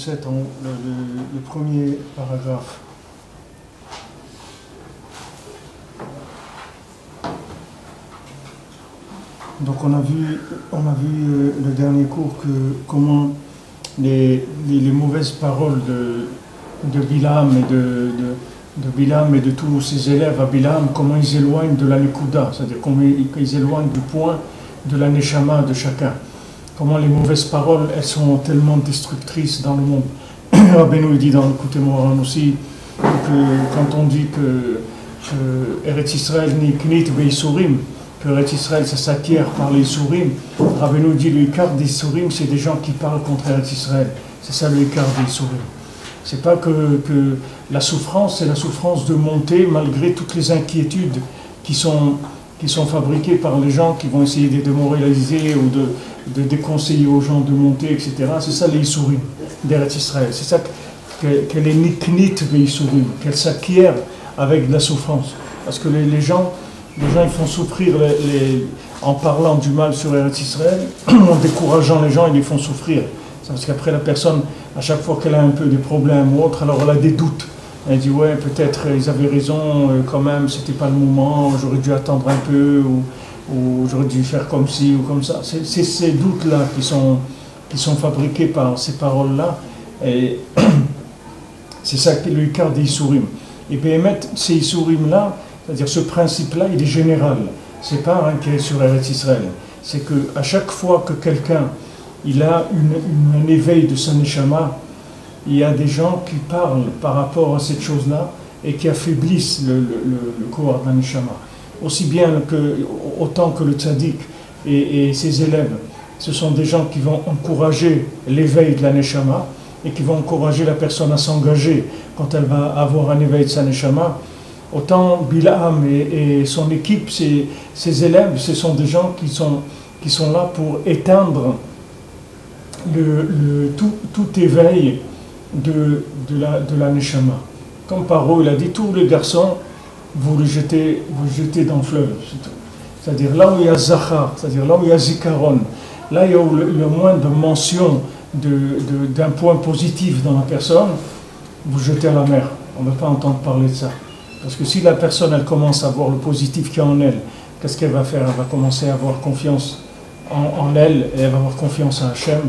47 en haut, le premier paragraphe. Donc on a vu le dernier cours que comment les mauvaises paroles de Bilam et de tous ses élèves à Bilam, comment ils éloignent de la Nekuda, c'est-à-dire comment ils éloignent du point de la Neshama de chacun. Comment les mauvaises paroles, elles sont tellement destructrices dans le monde. Rabbeinu dit dans l'écoute Moran aussi, que quand on dit que Eretz Israël ni knit ve'isurim, que Eretz Israël ça s'acquiert par les isurim, Rabbeinu dit le ikar des isurim, c'est des gens qui parlent contre Eretz Israël. C'est ça le ikar des isurim. C'est pas que la souffrance, c'est la souffrance de monter malgré toutes les inquiétudes qui sont fabriquées par les gens qui vont essayer de démoraliser ou de déconseiller aux gens de monter, etc. C'est ça les isurim d'Eretz Israël. C'est ça qu'elle est niknit ve'isurim, qu'elle s'acquiert avec de la souffrance. Parce que les gens ils font souffrir en parlant du mal sur Eretz Israël, en décourageant les gens, ils les font souffrir. C'est parce qu'après la personne, à chaque fois qu'elle a un peu des problèmes ou autre, alors elle a des doutes. Elle dit ouais, peut-être ils avaient raison, quand même, c'était pas le moment, j'aurais dû attendre un peu, ou j'aurais dû faire comme ci ou comme ça. C'est ces doutes-là qui sont fabriqués par ces paroles-là, et c'est ça qui est le quart des Isurim. Et puis émettre ces Isurim-là, c'est-à-dire ce principe-là, il est général. C'est pas un qui est sur Eretz Israël. C'est qu'à chaque fois que quelqu'un il a un éveil de sa neshama, il y a des gens qui parlent par rapport à cette chose-là et qui affaiblissent le corps de la neshama. Autant que le tzaddik et ses élèves, ce sont des gens qui vont encourager l'éveil de la neshama et qui vont encourager la personne à s'engager quand elle va avoir un éveil de sa neshama. Autant Bilam et son équipe, ses élèves, ce sont des gens qui sont là pour éteindre tout éveil de la neshama. Comme Paro, il a dit, tous les garçons, vous les jetez dans le fleuve. C'est-à-dire là où il y a Zachar, c'est-à-dire là où il y a Zikaron, là il y a le moins de mention d'un point positif dans la personne, vous jetez à la mer. On ne va pas entendre parler de ça. Parce que si la personne, elle commence à voir le positif qu'il y a en elle, qu'est-ce qu'elle va faire? Elle va commencer à avoir confiance en elle, et elle va avoir confiance en Hachem.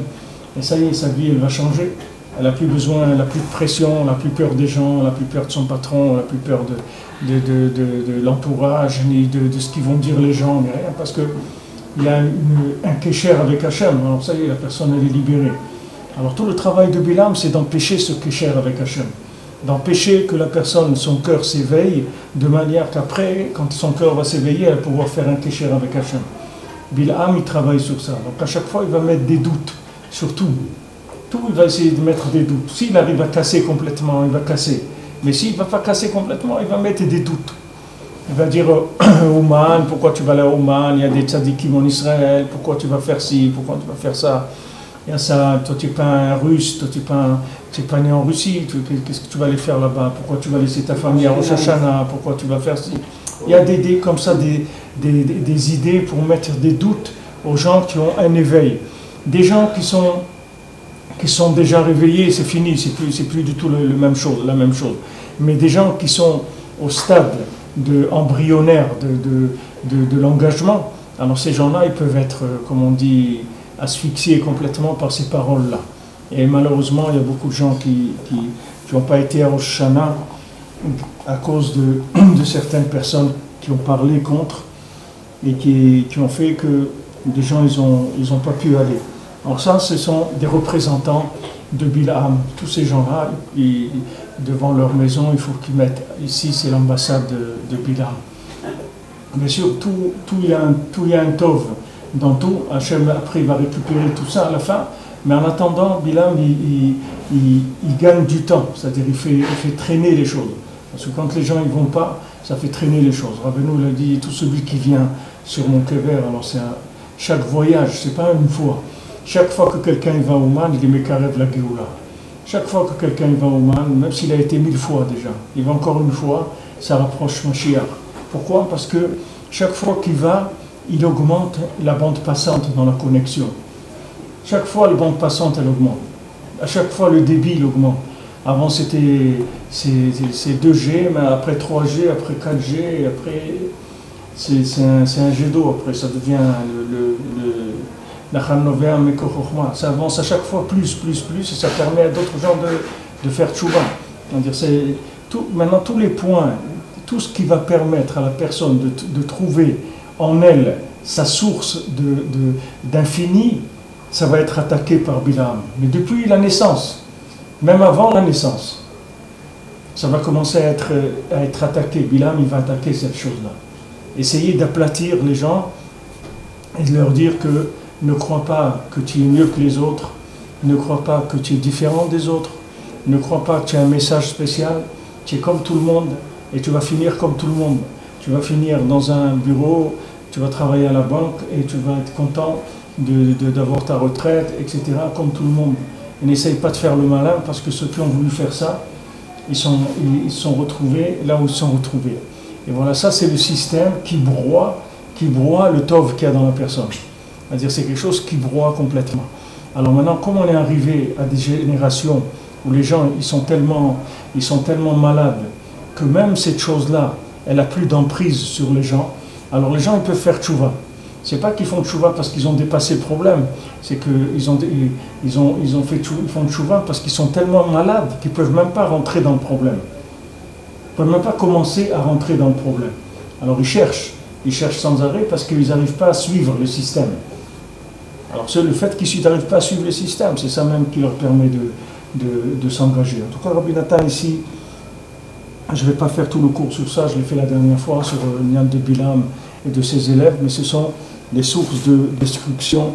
Et ça y est, sa vie, elle va changer. Elle n'a plus besoin, elle n'a plus de pression, elle n'a plus peur des gens, elle n'a plus peur de son patron, elle n'a plus peur de l'entourage, ni de ce qu'ils vont dire les gens, ni rien. Parce qu'il y a un kécher avec Hachem. Alors ça y est, la personne, elle est libérée. Alors tout le travail de Bilam, c'est d'empêcher ce kécher avec Hachem. D'empêcher que la personne, son cœur s'éveille, de manière qu'après, quand son cœur va s'éveiller, elle va pouvoir faire un kécher avec Hachem. Bilam, il travaille sur ça. Donc à chaque fois, il va mettre des doutes. Surtout, il va essayer de mettre des doutes. S'il arrive à casser complètement, il va casser. Mais s'il ne va pas casser complètement, il va mettre des doutes. Il va dire Ouman, pourquoi tu vas aller à Ouman? Il y a des tzadikim en Israël, pourquoi tu vas faire ci, pourquoi tu vas faire ça? Il y a ça, toi tu n'es pas un russe, toi tu n'es pas né en Russie, qu'est-ce que tu vas aller faire là-bas? Pourquoi tu vas laisser ta famille à Rosh Hashanah? Pourquoi tu vas faire ci? Il y a comme ça des idées pour mettre des doutes aux gens qui ont un éveil. Des gens qui sont déjà réveillés, c'est fini, c'est plus du tout la même chose. Mais des gens qui sont au stade embryonnaire de l'engagement, alors ces gens-là, ils peuvent être, comme on dit, asphyxiés complètement par ces paroles-là. Et malheureusement, il y a beaucoup de gens qui n'ont pas été à Rosh Hashanah à cause de certaines personnes qui ont parlé contre et qui ont fait que des gens, ils ont pas pu aller. Alors ça, ce sont des représentants de Bilam. Tous ces gens-là, devant leur maison, il faut qu'ils mettent, ici c'est l'ambassade de Bilam. Bien sûr, il y a un tov dans tout. Hachem, après, il va récupérer tout ça à la fin. Mais en attendant, Bilam, il gagne du temps. C'est-à-dire, il fait traîner les choses. Parce que quand les gens ne vont pas, ça fait traîner les choses. Rabbeinu l'a dit, tout celui qui vient sur mon kever, alors chaque voyage, c'est pas une fois. Chaque fois que quelqu'un va au Man, il est Mekarev la Géoula. Chaque fois que quelqu'un va au Man, même s'il a été 1000 fois déjà, il va encore une fois, ça rapproche Mashiach. Pourquoi? Parce que chaque fois qu'il va, il augmente la bande passante dans la connexion. Chaque fois, la bande passante, elle augmente. À chaque fois, le débit il augmente. Avant, c'est 2G, mais après 3G, après 4G, et après, c'est un jet d'eau. Après, ça devient ça avance à chaque fois plus, et ça permet à d'autres gens de faire tchouba. Maintenant, tous les points, tout ce qui va permettre à la personne de trouver en elle sa source d'infini, ça va être attaqué par Bilam. Mais depuis la naissance, même avant la naissance, ça va commencer à être attaqué. Bilam, il va attaquer cette chose-là. Essayer d'aplatir les gens et de leur dire que ne crois pas que tu es mieux que les autres, ne crois pas que tu es différent des autres, ne crois pas que tu as un message spécial, tu es comme tout le monde et tu vas finir comme tout le monde. Tu vas finir dans un bureau, tu vas travailler à la banque et tu vas être content d'avoir ta retraite, etc., comme tout le monde. Et n'essaye pas de faire le malin parce que ceux qui ont voulu faire ça, ils sont retrouvés là où ils sont retrouvés. Et voilà, ça c'est le système qui broie le tov qu'il y a dans la personne. C'est-à-dire c'est quelque chose qui broie complètement. Alors maintenant, comme on est arrivé à des générations où les gens ils sont tellement malades que même cette chose-là, elle n'a plus d'emprise sur les gens, alors les gens ils peuvent faire tchouva. C'est pas qu'ils font tchouva parce qu'ils ont dépassé le problème, c'est qu'ils font tchouva parce qu'ils sont tellement malades qu'ils ne peuvent même pas rentrer dans le problème. Ils ne peuvent même pas commencer à rentrer dans le problème. Alors ils cherchent sans arrêt parce qu'ils n'arrivent pas à suivre le système. Alors c'est le fait qu'ils n'arrivent pas à suivre le système, c'est ça même qui leur permet de s'engager. En tout cas, Rabbi Nathan ici, je ne vais pas faire tout le cours sur ça, je l'ai fait la dernière fois sur le Nian de Bilam et de ses élèves, mais ce sont les sources de destruction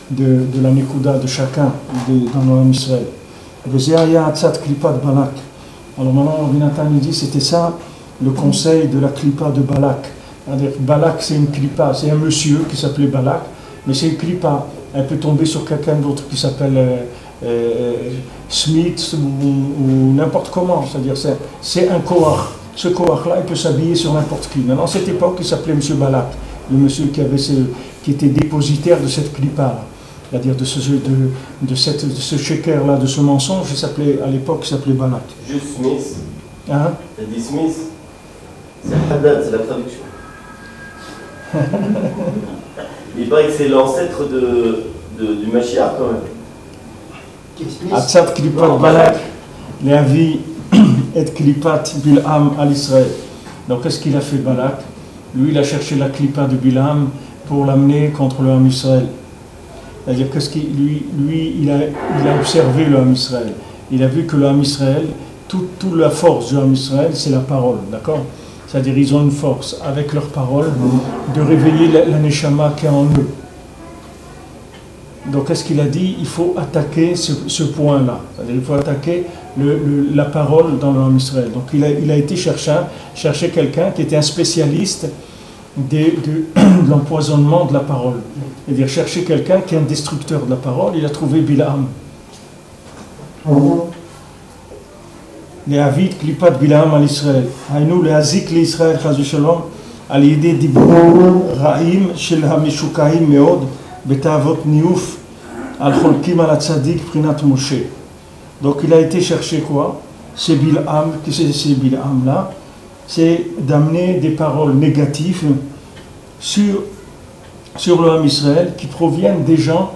de la Nekuda de chacun dans l'Am Israël. Alors maintenant, Rabbi Nathan dit c'était ça le conseil de la Klippa de Balak. Balak c'est une Klippa, c'est un monsieur qui s'appelait Balak, mais c'est une Klippa. Elle peut tomber sur quelqu'un d'autre qui s'appelle Smith ou n'importe comment, c'est-à-dire c'est un Koach. Ce Koach-là, il peut s'habiller sur n'importe qui. Maintenant, à cette époque, il s'appelait M. Balak, le monsieur qui était dépositaire de cette Klippa, c'est-à-dire de ce shaker-là, de ce mensonge, à l'époque, il s'appelait Balak. Juste Smith. Hein? T'as dit Smith? C'est Haddad, c'est la traduction. Il paraît que c'est l'ancêtre du Mashiach quand même. Atzat Klipat Balak, Léavi et Klipat Bil'am à l'Israël. Donc qu'est-ce qu'il a fait Balak? Lui, il a cherché la Klippa de Bil'am pour l'amener contre le Ham Israël. C'est-à-dire il a observé le Ham Israël. Il a vu que le Ham Israël, toute la force du Ham Israël, c'est la parole, d'accord? C'est-à-dire ils ont une force, avec leur parole, de réveiller la neshama qui est en eux. Donc qu'est-ce qu'il a dit? Il faut attaquer ce point-là. C'est-à-dire il faut attaquer la parole dans le Ham Israël. Donc il a été chercher quelqu'un qui était un spécialiste de l'empoisonnement de la parole. C'est-à-dire chercher quelqu'un qui est un destructeur de la parole. Il a trouvé Bil'am. להביא קליפת בלעם על ישראל, היינו להזיק לישראל חס ושלום על ידי דיבורים רעים של המשוקעים מאוד בתאוות ניאוף על חולקים על הצדיק מבחינת משה. Donc il a été chercher quoi? C'est Bil'am, c'est Bil'am là, c'est d'amener des paroles négatives sur le Ham Israël qui proviennent des gens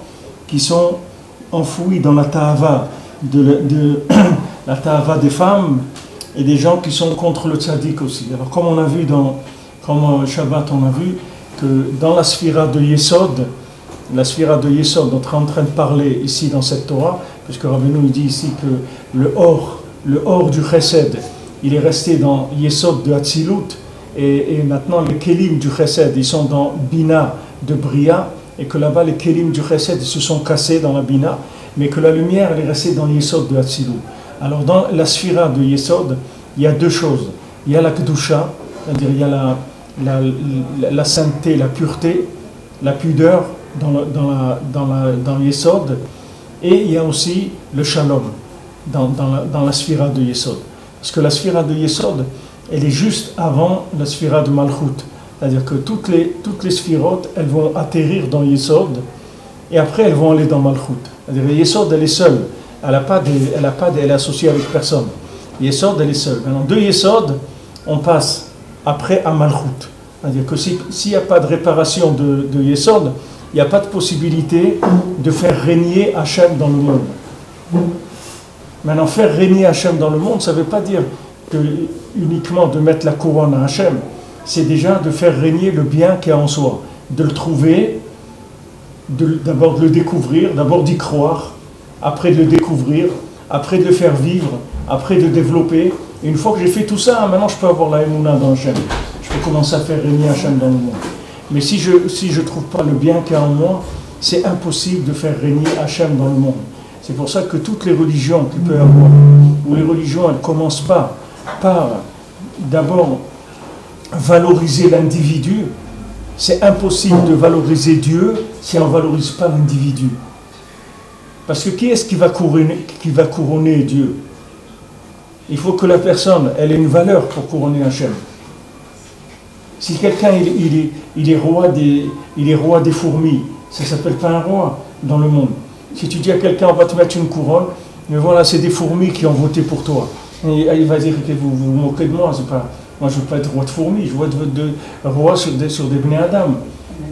qui sont enfouis dans la ta'ava la ta'ava des femmes et des gens qui sont contre le tzaddik aussi. Alors comme on a vu comme Shabbat on a vu que dans la sphira de Yesod dont on est en train de parler ici dans cette Torah, puisque Rabbeinu il dit ici que le or du Chesed il est resté dans Yesod de Hatzilut et maintenant les Kelim du Chesed ils sont dans Bina de Bria et que là-bas les Kelim du Chesed se sont cassés dans la Bina mais que la lumière elle est restée dans Yesod de Hatzilut. Alors dans la sphira de Yesod, il y a deux choses. Il y a la Kedusha, c'est-à-dire il y a la sainteté, la pureté, la pudeur dans Yesod, et il y a aussi le Shalom dans la sphira de Yesod. Parce que la sphira de Yesod, elle est juste avant la sphira de Malchut. C'est-à-dire que toutes les sphirotes, elles vont atterrir dans Yesod, et après elles vont aller dans Malchut. C'est-à-dire que Yesod, elle est seule. elle est associée avec personne. Yesod, elle est seule. Maintenant, de Yesod, on passe après à Malchut. C'est-à-dire que s'il n'y a pas de réparation de Yesod, il n'y a pas de possibilité de faire régner Hachem dans le monde. Maintenant, faire régner Hachem dans le monde, ça ne veut pas dire que uniquement de mettre la couronne à Hachem, c'est déjà de faire régner le bien qu'il y a en soi, de le trouver, d'abord de le découvrir, d'abord d'y croire, après de le découvrir, après de le faire vivre, après de développer. Et une fois que j'ai fait tout ça, maintenant je peux avoir la Emouna dans Hachem. Je peux commencer à faire régner Hachem dans le monde. Mais si je ne trouve pas le bien qu'il y a en moi, c'est impossible de faire régner Hachem dans le monde. C'est pour ça que toutes les religions qu'il peut y avoir, où les religions, elles ne commencent pas par d'abord valoriser l'individu, c'est impossible de valoriser Dieu si on ne valorise pas l'individu. Parce que qui est-ce qui va couronner Dieu? Il faut que la personne, elle ait une valeur pour couronner Hachem. Si quelqu'un il est roi des fourmis, ça ne s'appelle pas un roi dans le monde. Si tu dis à quelqu'un on va te mettre une couronne, mais voilà, c'est des fourmis qui ont voté pour toi. Et il va dire que vous vous moquez de moi, c'est pas, moi je ne veux pas être roi de fourmis, je veux être roi sur des Bnei Adam,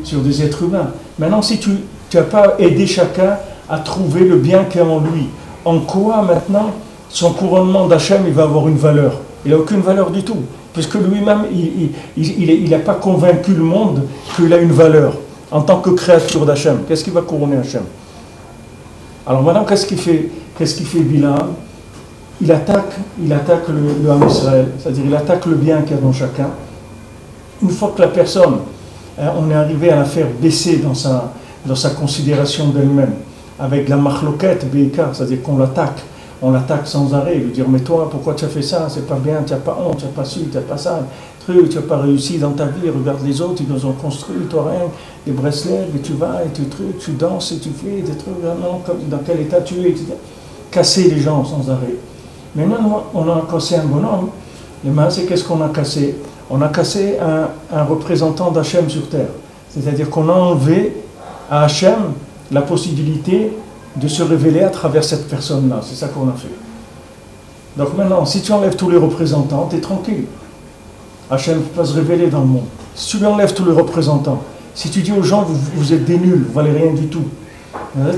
sur des êtres humains. Maintenant, si tu n'as pas aidé chacun à trouver le bien qu'il y a en lui, en quoi maintenant son couronnement d'Hachem il va avoir une valeur? Il n'a aucune valeur du tout. Puisque lui-même, il n'a pas convaincu le monde qu'il a une valeur en tant que créature d'Hachem. Qu'est-ce qui va couronner Hachem? Alors maintenant, qu'est-ce qu'il fait Bilam? Il attaque le Ham Israël, c'est-à-dire il attaque le bien qu'il y a dans chacun. Une fois que la personne, on est arrivé à la faire baisser dans sa considération d'elle-même, avec la machloket, beika, c'est-à-dire qu'on l'attaque. On l'attaque sans arrêt, lui dire mais toi pourquoi tu as fait ça, c'est pas bien, tu n'as pas honte, tu n'as pas su, tu n'as pas ça, tu n'as pas réussi dans ta vie, regarde les autres, ils nous ont construit, toi rien, des bracelets, et tu vas, et tu danses, et tu fais des trucs, non, dans quel état tu es, etc. Casser les gens sans arrêt. Maintenant, on a cassé un bonhomme, et maintenant c'est qu'est-ce qu'on a cassé? On a cassé un représentant d'Hachem sur terre. C'est-à-dire qu'on a enlevé à Hachem la possibilité de se révéler à travers cette personne-là. C'est ça qu'on a fait. Donc maintenant, si tu enlèves tous les représentants, tu es tranquille. Hachem ne peut pas se révéler dans le monde. Si tu lui enlèves tous les représentants, si tu dis aux gens, vous êtes des nuls, vous valez rien du tout,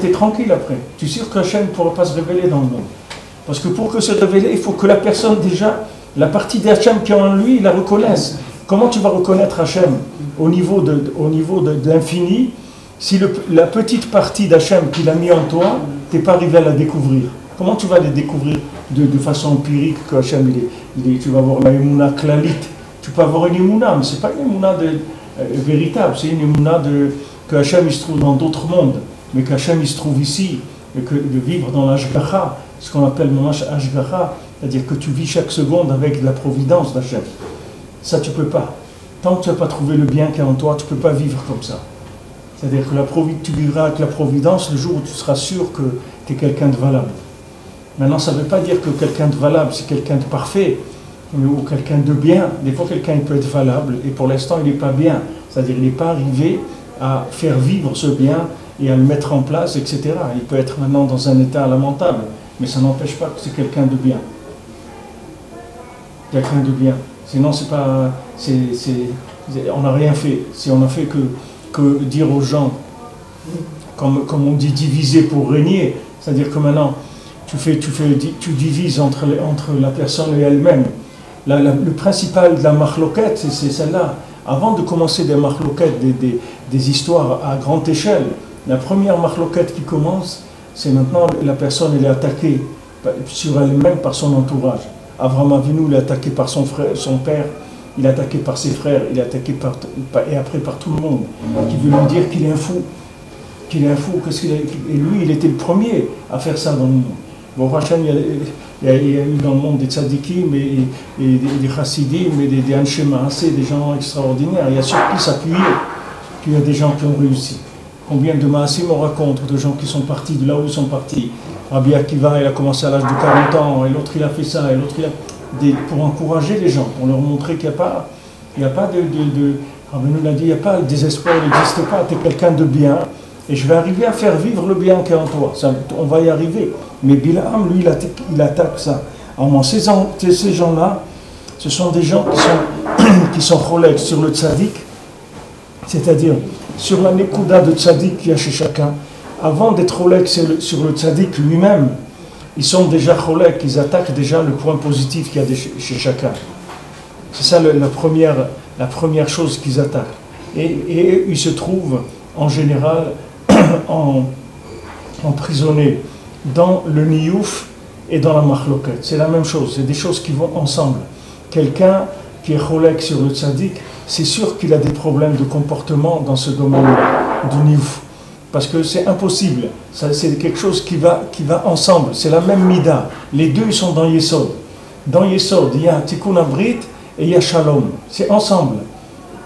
tu es tranquille après. Tu es sûr qu'Hachem ne pourra pas se révéler dans le monde. Parce que pour que se révéler, il faut que la personne déjà, la partie d'Hachem qui est en lui, il la reconnaisse. Comment tu vas reconnaître Hachem au niveau de l'infini si la petite partie d'Hachem qu'il a mis en toi, tu n'es pas arrivé à la découvrir? Comment tu vas la découvrir de façon empirique que Hachem, tu vas avoir la Emouna Klalit? Tu peux avoir une Emouna, mais ce n'est pas une Emouna véritable, c'est une Emouna que Hachem il se trouve dans d'autres mondes, mais qu'Hachem il se trouve ici, et que de vivre dans l'Ashgacha, ce qu'on appelle Mamash Ashgacha, c'est-à-dire que tu vis chaque seconde avec la providence d'Hachem. Ça tu ne peux pas. Tant que tu n'as pas trouvé le bien qu'il y a en toi, tu ne peux pas vivre comme ça. C'est-à-dire que tu vivras avec la providence le jour où tu seras sûr que tu es quelqu'un de valable. Maintenant, ça ne veut pas dire que quelqu'un de valable, c'est quelqu'un de parfait, ou quelqu'un de bien. Des fois, quelqu'un peut être valable, et pour l'instant, il n'est pas bien. C'est-à-dire qu'il n'est pas arrivé à faire vivre ce bien et à le mettre en place, etc. Il peut être maintenant dans un état lamentable, mais ça n'empêche pas que c'est quelqu'un de bien. Quelqu'un de bien. Sinon, c'est pas... on n'a rien fait. Si on n'a fait que dire aux gens, comme on dit, diviser pour régner, c'est-à-dire que maintenant tu divises entre la personne et elle-même. Le principal de la machloquette, c'est celle-là. Avant de commencer des machloquettes, des histoires à grande échelle, la première machloquette qui commence, c'est maintenant la personne elle est attaquée sur elle-même par son entourage. Avraham Avinu, il est attaqué par son frère, son père, il est attaqué par ses frères, il est attaqué et après par tout le monde, qui veut lui dire qu'il est un fou. Et lui, il était le premier à faire ça dans le monde. Bon, Hachem, il y a eu dans le monde des tzadikim et des chassidim, et des anshema, des gens extraordinaires. Il y a sur qui s'appuyer qu'il y a des gens qui ont réussi. Combien de maasim on raconte de gens qui sont partis de là où ils sont partis. Rabbi Akiva, il a commencé à l'âge de 40 ans, et l'autre il a fait ça, et l'autre il a... pour encourager les gens, pour leur montrer qu'il n'y a pas de Rabbeinu l'a dit, il n'y a pas de désespoir, il n'existe pas, tu es quelqu'un de bien, et je vais arriver à faire vivre le bien qui est en toi. Ça, on va y arriver. Mais Bilam, lui, il attaque ça. Alors, ces gens-là, ce sont des gens qui sont cholèques sur le tzaddik, c'est-à-dire sur la nekuda de tzaddik qu'il y a chez chacun. Avant d'être cholèques sur le tzaddik lui-même, ils sont déjà cholèques, ils attaquent déjà le point positif qu'il y a chez chacun. C'est ça la première chose qu'ils attaquent. Et ils se trouvent en général emprisonnés dans le niouf et dans la machloket. C'est la même chose, c'est des choses qui vont ensemble. Quelqu'un qui est cholèque sur le tzaddik, c'est sûr qu'il a des problèmes de comportement dans ce domaine du niouf. Parce que c'est impossible, c'est quelque chose qui va ensemble, c'est la même mida. Les deux ils sont dans Yesod. Dans Yesod, il y a Tikkun Abrit et il y a Shalom. C'est ensemble.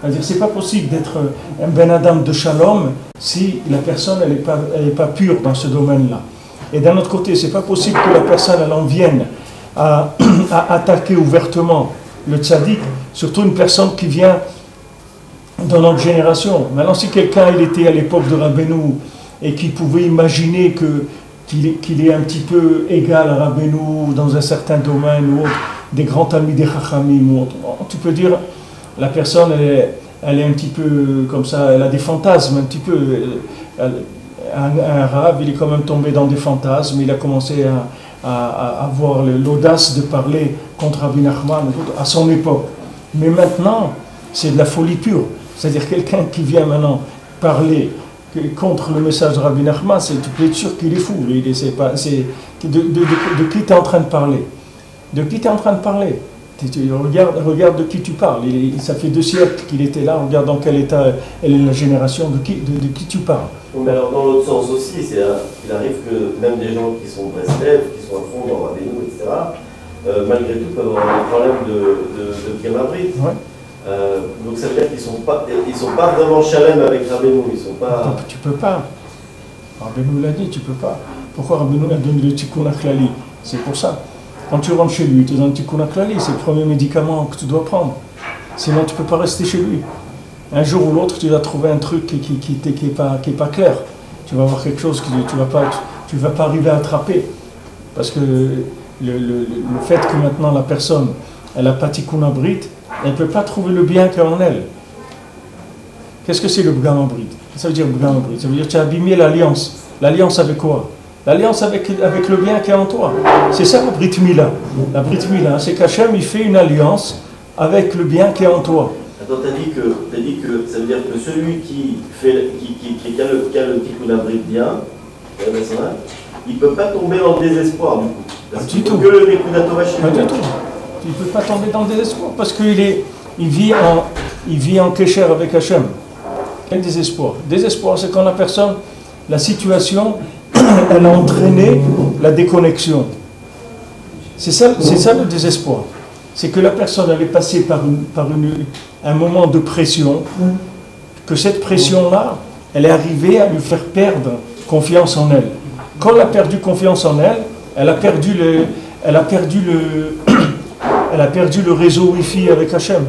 C'est-à-dire c'est pas possible d'être un Ben Adam de Shalom si la personne elle est pas pure dans ce domaine-là. Et d'un autre côté, c'est pas possible que la personne elle en vienne à attaquer ouvertement le tzaddik, surtout une personne qui vient dans notre génération. Maintenant, si quelqu'un il était à l'époque de Rabbeinu et qui pouvait imaginer qu'il est un petit peu égal à Rabbeinu dans un certain domaine ou autre, des grands amis des Chachamim ou autre, tu peux dire la personne elle est un petit peu comme ça, elle a des fantasmes un petit peu. Un rave, il est quand même tombé dans des fantasmes, il a commencé à avoir l'audace de parler contre Rabbi Nachman à son époque. Mais maintenant, c'est de la folie pure. C'est-à-dire quelqu'un qui vient maintenant parler contre le message de Rabbi Nachman, tu peux être sûr qu'il est fou. De qui tu es en train de parler? De qui tu es en train de parler? Regarde de qui tu parles. Ça fait 2 siècles qu'il était là. Regarde dans quel état elle est la génération. De qui tu parles? Mais alors dans l'autre sens aussi, il arrive que même des gens qui sont Breslev, qui sont à fond dans Rabbeinu, etc., malgré tout peuvent avoir des problèmes de Gamabrit. Ouais. Donc ça veut dire qu'ils sont pas vraiment chalem avec Rabbeinu, ils sont pas... Tu peux pas. Rabbeinu l'a dit, tu peux pas. Pourquoi Rabbeinu a donné le tikkun klali? C'est pour ça. Quand tu rentres chez lui, tu donnes le tikkun klali, c'est le premier médicament que tu dois prendre. Sinon tu peux pas rester chez lui. Un jour ou l'autre, tu vas trouver un truc qui est pas clair. Tu vas voir quelque chose que tu vas pas arriver à attraper. Parce que le fait que maintenant la personne, elle n'a pas tikkun abrit, elle ne peut pas trouver le bien qu'il y a en elle. Qu'est-ce que c'est le bgam abrit? Ça veut dire bgam abrit. Ça veut dire que tu as abîmé l'alliance. L'alliance avec quoi? L'alliance avec le bien qui est en toi. C'est ça la brit mila. La brit mila, c'est qu'Hachem il fait une alliance avec le bien qui est en toi. Attends, t'as dit que ça veut dire que celui qui a le tikkun abrit bien, il ne peut pas tomber dans le désespoir du coup. Parce qu'il faut que le Nekuda Tova chez lui. Pas du tout. Il ne peut pas tomber dans le désespoir parce qu'il vit en kécher avec Hachem. Quel désespoir? Désespoir, c'est quand la personne, la situation, elle a entraîné la déconnexion. C'est ça le désespoir. C'est que la personne elle est passée par un moment de pression, que cette pression-là, elle est arrivée à lui faire perdre confiance en elle. Quand elle a perdu confiance en elle, elle a perdu le réseau Wi-Fi avec Hachem.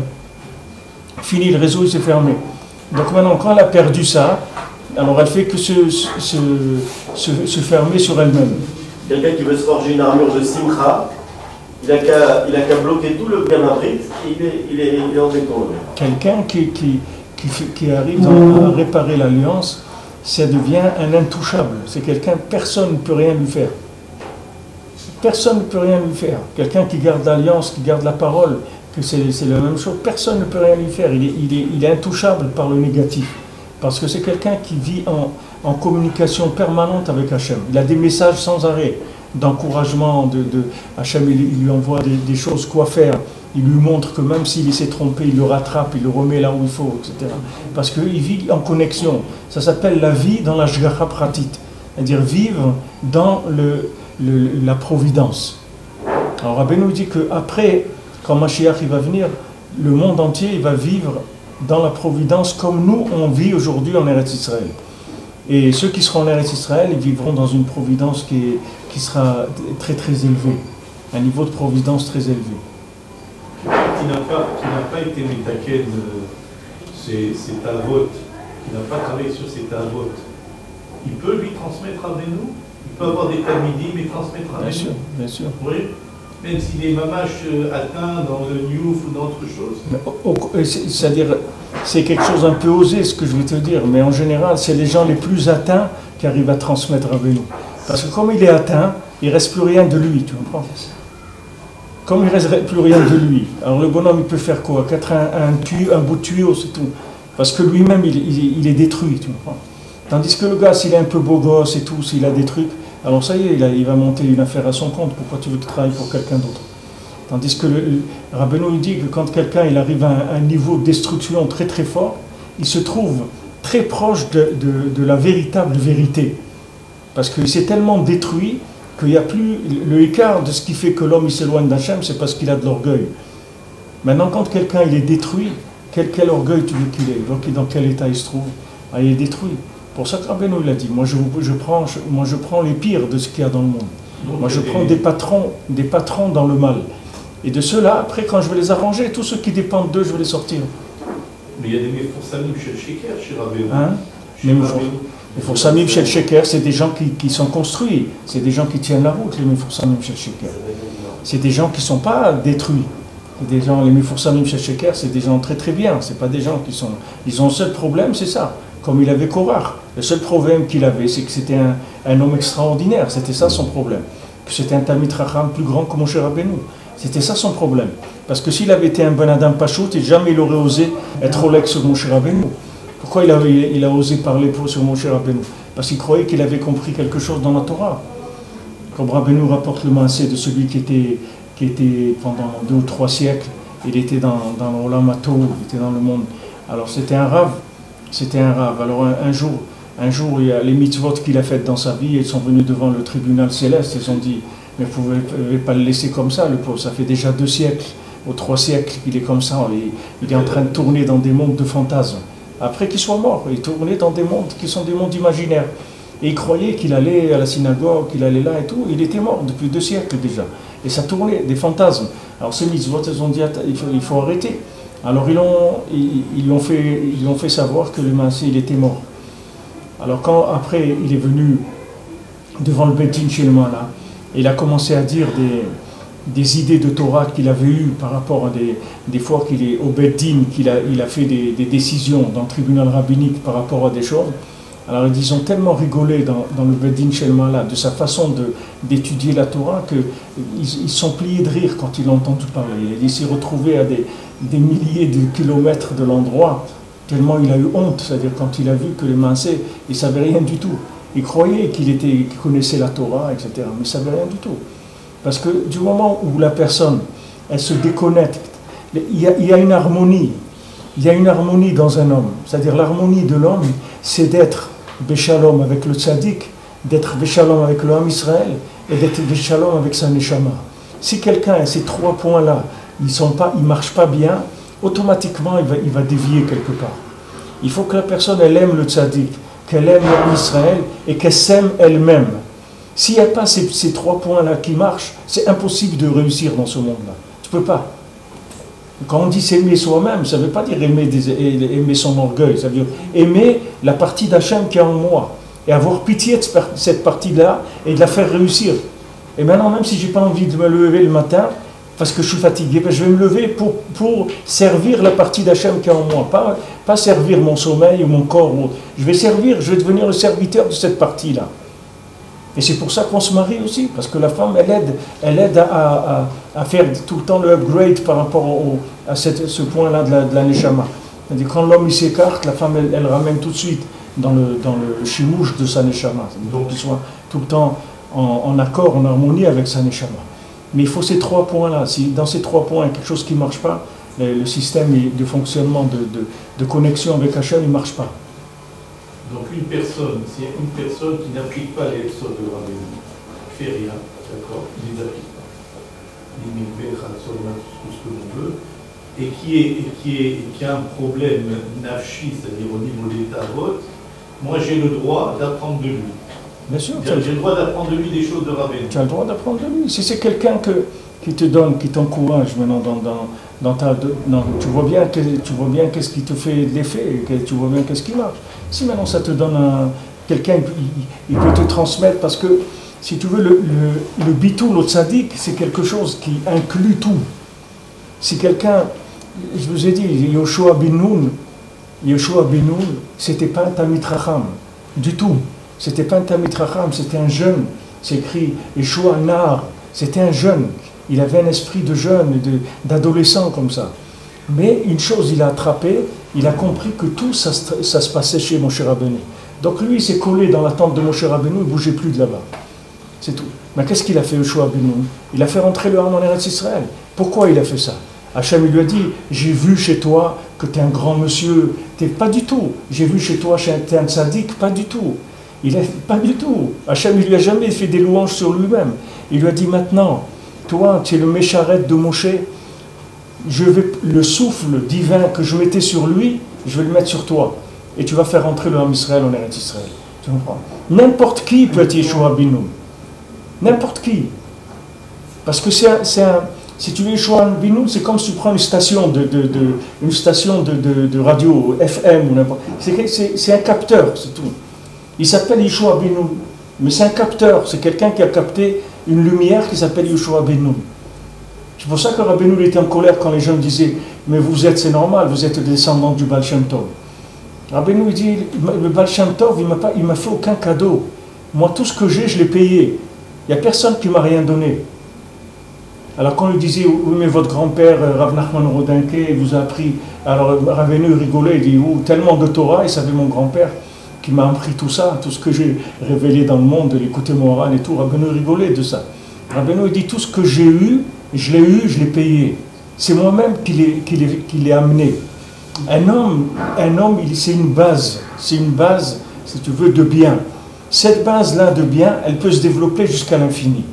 Fini, le réseau il s'est fermé. Donc maintenant, quand elle a perdu ça, alors elle fait que se fermer sur elle-même. Quelqu'un qui veut se forger une armure de Simcha, il a qu'à bloquer tout le Gamabrit et il est en béton. Quelqu'un qui arrive à réparer l'alliance, ça devient un intouchable. C'est quelqu'un, personne ne peut rien lui faire. Personne ne peut rien lui faire. Quelqu'un qui garde l'alliance, qui garde la parole, que c'est la même chose, personne ne peut rien lui faire. Il est intouchable par le négatif. Parce que c'est quelqu'un qui vit en communication permanente avec Hachem. Il a des messages sans arrêt d'encouragement. Hachem, il lui envoie des choses, quoi faire. Il lui montre que même s'il s'est trompé, il le rattrape, il le remet là où il faut, etc. Parce qu'il vit en connexion. Ça s'appelle la vie dans la Shgacha Pratit. C'est-à-dire vivre dans la providence. Alors Rabbi nous dit qu'après, quand Mashiach il va venir, le monde entier il va vivre dans la providence comme nous on vit aujourd'hui en Eretz Israël. Et ceux qui seront en Eretz Israël, ils vivront dans une providence qui sera très très élevée, un niveau de providence très élevé. Qui n'a pas été métaken, c'est ta vote, qui n'a pas travaillé sur ses tavotes. il peut lui transmettre à Beno. Il peut avoir des talmidim et transmettre à Beno. Bien sûr, bien sûr. Oui. Même s'il est mamache atteint dans le niouf ou dans autre chose. C'est-à-dire, c'est quelque chose un peu osé ce que je vais te dire, mais en général, c'est les gens les plus atteints qui arrivent à transmettre à Beno. Parce que comme il est atteint, il ne reste plus rien de lui, tu comprends? Comme il ne reste plus rien de lui, alors le bonhomme il peut faire quoi? Qu'être un bout de tuyau, c'est tout. Parce que lui-même il est détruit, tu comprends? Tandis que le gars, s'il est un peu beau gosse et tout, s'il a des trucs, alors ça y est, il va monter une affaire à son compte. Pourquoi tu veux que travaille pour quelqu'un d'autre? Tandis que Rabbeinu il dit que quand quelqu'un il arrive à un niveau de destruction très très fort, il se trouve très proche de la véritable vérité. Parce qu'il s'est tellement détruit qu'il n'y a plus le écart de ce qui fait que l'homme il s'éloigne d'Hachem, c'est parce qu'il a de l'orgueil. Maintenant, quand quelqu'un il est détruit, quel orgueil tu veux qu'il ait? Donc, dans quel état il se trouve? Ah, il est détruit. Pour ça que Rabbeinu il a dit, moi je prends les pires de ce qu'il y a dans le monde. Donc, moi je prends des patrons dans le mal. Et de ceux-là, après quand je vais les arranger, tous ceux qui dépendent d'eux, je vais les sortir. Mais il y a des Mefoursamim chez le Sheker, chez Rabbeinu. Hein? Les Mefoursamim chez le Sheker, c'est des gens qui sont construits, c'est des gens qui tiennent la route, les Mefoursamim chez le Sheker. C'est des gens qui ne sont pas détruits. Les Mefoursamim chez le Sheker, c'est des gens très très bien, c'est pas des gens qui sont... Ils ont un seul problème, c'est ça. Comme il avait Korach. Le seul problème qu'il avait, c'est que c'était un homme extraordinaire. C'était ça son problème. Que c'était un Talmid Chacham plus grand que Moshe Rabbeinu. C'était ça son problème. Parce que s'il avait été un Ben Adam Pachout, jamais il aurait osé être Oleg sur Moshe Rabbeinu. Pourquoi il a osé parler sur Moshe Rabbeinu? Parce qu'il croyait qu'il avait compris quelque chose dans la Torah. Comme Rabbeinu rapporte le maasé de celui qui était pendant 2 ou 3 siècles, il était dans l'Olam Hato, il était dans le monde. Alors c'était un rave. C'était un rave. Alors un jour, il y a les mitzvot qu'il a faites dans sa vie, ils sont venus devant le tribunal céleste, ils ont dit, mais vous ne pouvez pas le laisser comme ça, le pauvre, ça fait déjà 2 siècles, ou 3 siècles qu'il est comme ça, il est en train de tourner dans des mondes de fantasmes. Après qu'il soit mort, il tournait dans des mondes qui sont des mondes imaginaires. Et il croyait qu'il allait à la synagogue, qu'il allait là et tout, il était mort depuis 2 siècles déjà. Et ça tournait, des fantasmes. Alors ces mitzvot, ils ont dit, il faut arrêter. Alors ils lui ont fait savoir que le Maasé il était mort. Alors quand après il est venu devant le Beit Din chez le Mala, il a commencé à dire des idées de Torah qu'il avait eues par rapport à des fois qu'il est au Beit Din, qu'il a fait des décisions dans le tribunal rabbinique par rapport à des choses. Alors ils ont tellement rigolé dans le Beit Din chez le Mala de sa façon d'étudier la Torah qu'ils sont pliés de rire quand ils l'ont entendu parler. Il s'est retrouvé à des milliers de kilomètres de l'endroit, tellement il a eu honte, c'est-à-dire quand il a vu que les Maasé, il ne savait rien du tout. Il croyait qu'il connaissait la Torah, etc., mais il ne savait rien du tout. Parce que du moment où la personne, elle se déconnecte, il y a une harmonie. Il y a une harmonie dans un homme. C'est-à-dire l'harmonie de l'homme, c'est d'être Béchalom avec le tzaddik, d'être Béchalom avec le Ham Israël et d'être Béchalom avec sa neshama. Si quelqu'un a ces 3 points-là, il ne marche pas bien, automatiquement il va dévier quelque part. Il faut que la personne elle aime le tzaddik, qu'elle aime le Ham Israël et qu'elle s'aime elle-même. S'il n'y a pas ces 3 points-là qui marchent, c'est impossible de réussir dans ce monde-là. Tu ne peux pas. Quand on dit s'aimer soi-même, ça ne veut pas dire aimer son orgueil, ça veut dire aimer la partie d'Hachem qui est en moi et avoir pitié de cette partie-là et de la faire réussir. Et maintenant, même si je n'ai pas envie de me lever le matin, parce que je suis fatigué, ben je vais me lever pour servir la partie d'Hachem qui est en moi, pas servir mon sommeil ou mon corps. Je vais devenir le serviteur de cette partie-là. Et c'est pour ça qu'on se marie aussi, parce que la femme, elle aide à faire tout le temps le upgrade par rapport à ce point-là de la neshama. C'est-à-dire quand l'homme il s'écarte, la femme, elle ramène tout de suite dans le chimouche de sa neshama. Donc qu'il soit tout le temps en accord, en harmonie avec sa neshama. Mais il faut ces 3 points-là. Si dans ces 3 points, il y a quelque chose qui ne marche pas, le système de fonctionnement, de connexion avec Hachem, il ne marche pas. Donc une personne qui n'applique pas les leçons de Rabbeinu, qui ne fait rien, d'accord, il ne les applique pas. Tout ce que l'on veut, et qui a un problème nafshi, c'est-à-dire au niveau des tavot, moi j'ai le droit d'apprendre de lui. Bien sûr. J'ai le droit d'apprendre de lui des choses de Rabbeinu. Tu as le droit d'apprendre de lui. Si c'est quelqu'un qui te donne, qui t'encourage maintenant tu vois bien qu'est-ce qui te fait de l'effet, tu vois bien qu'est-ce qui marche. Si maintenant ça te donne Quelqu'un, il peut te transmettre, parce que, si tu veux, le bitul, le tzaddik, c'est quelque chose qui inclut tout. Si quelqu'un, je vous ai dit, Yoshua bin Nun, c'était pas un Talmid Chacham, du tout. C'était pas un Talmid Chacham, c'était un jeune. C'est écrit Yeshua Nar, c'était un jeune. Il avait un esprit de jeune, d'adolescent comme ça. Mais une chose, il a attrapé, il a compris que tout ça se passait chez Moshe Rabbeinu. Donc lui, il s'est collé dans la tente de Moshe Rabbeinu, il ne bougeait plus de là-bas. C'est tout. Mais qu'est-ce qu'il a fait, Yoshua bin Nun? Il a fait rentrer le Ham en Eretz Israël. Pourquoi il a fait ça? Hachem lui a dit, j'ai vu chez toi que tu es un grand monsieur. Pas du tout. J'ai vu chez toi que tu es un tzaddik. Pas du tout. Pas du tout. Hachem ne lui a jamais fait des louanges sur lui-même. Il lui a dit, maintenant, toi, tu es le mécharet de Moshe. Le souffle divin que je mettais sur lui, je vais le mettre sur toi. Et tu vas faire rentrer le Ham Israël en Eretz Israël. Tu comprends? N'importe qui peut être Yeshua bin Nun. N'importe qui. Parce que si tu veux Yeshua bin Nun, c'est comme si tu prends une station de radio, FM ou n'importe. C'est un capteur, c'est tout. Il s'appelle Yeshua bin Nun. Mais c'est un capteur, c'est quelqu'un qui a capté une lumière qui s'appelle Yeshua bin Nun. C'est pour ça que Rabbeinu était en colère quand les gens disaient, mais c'est normal, vous êtes descendant du Baal Shem Tov. Rabbeinu dit, le Baal Shem Tov, il m'a fait aucun cadeau. Moi, tout ce que j'ai, je l'ai payé. Il n'y a personne qui m'a rien donné. Alors quand on lui disait, oui mais votre grand-père, Rav Nachman Rodinke, vous a appris, alors Rabbeinu rigolait, il dit, tellement de Torah, et ça avait mon grand-père qui m'a appris tout ça, tout ce que j'ai révélé dans le monde, l'écouter Moharan et tout, Rabbeinu rigolait de ça. Rabbeinu dit, tout ce que j'ai eu, je l'ai payé. C'est moi-même qui l'ai amené. Un homme, c'est une base, si tu veux, de bien. Cette base-là de bien, elle peut se développer jusqu'à l'infini.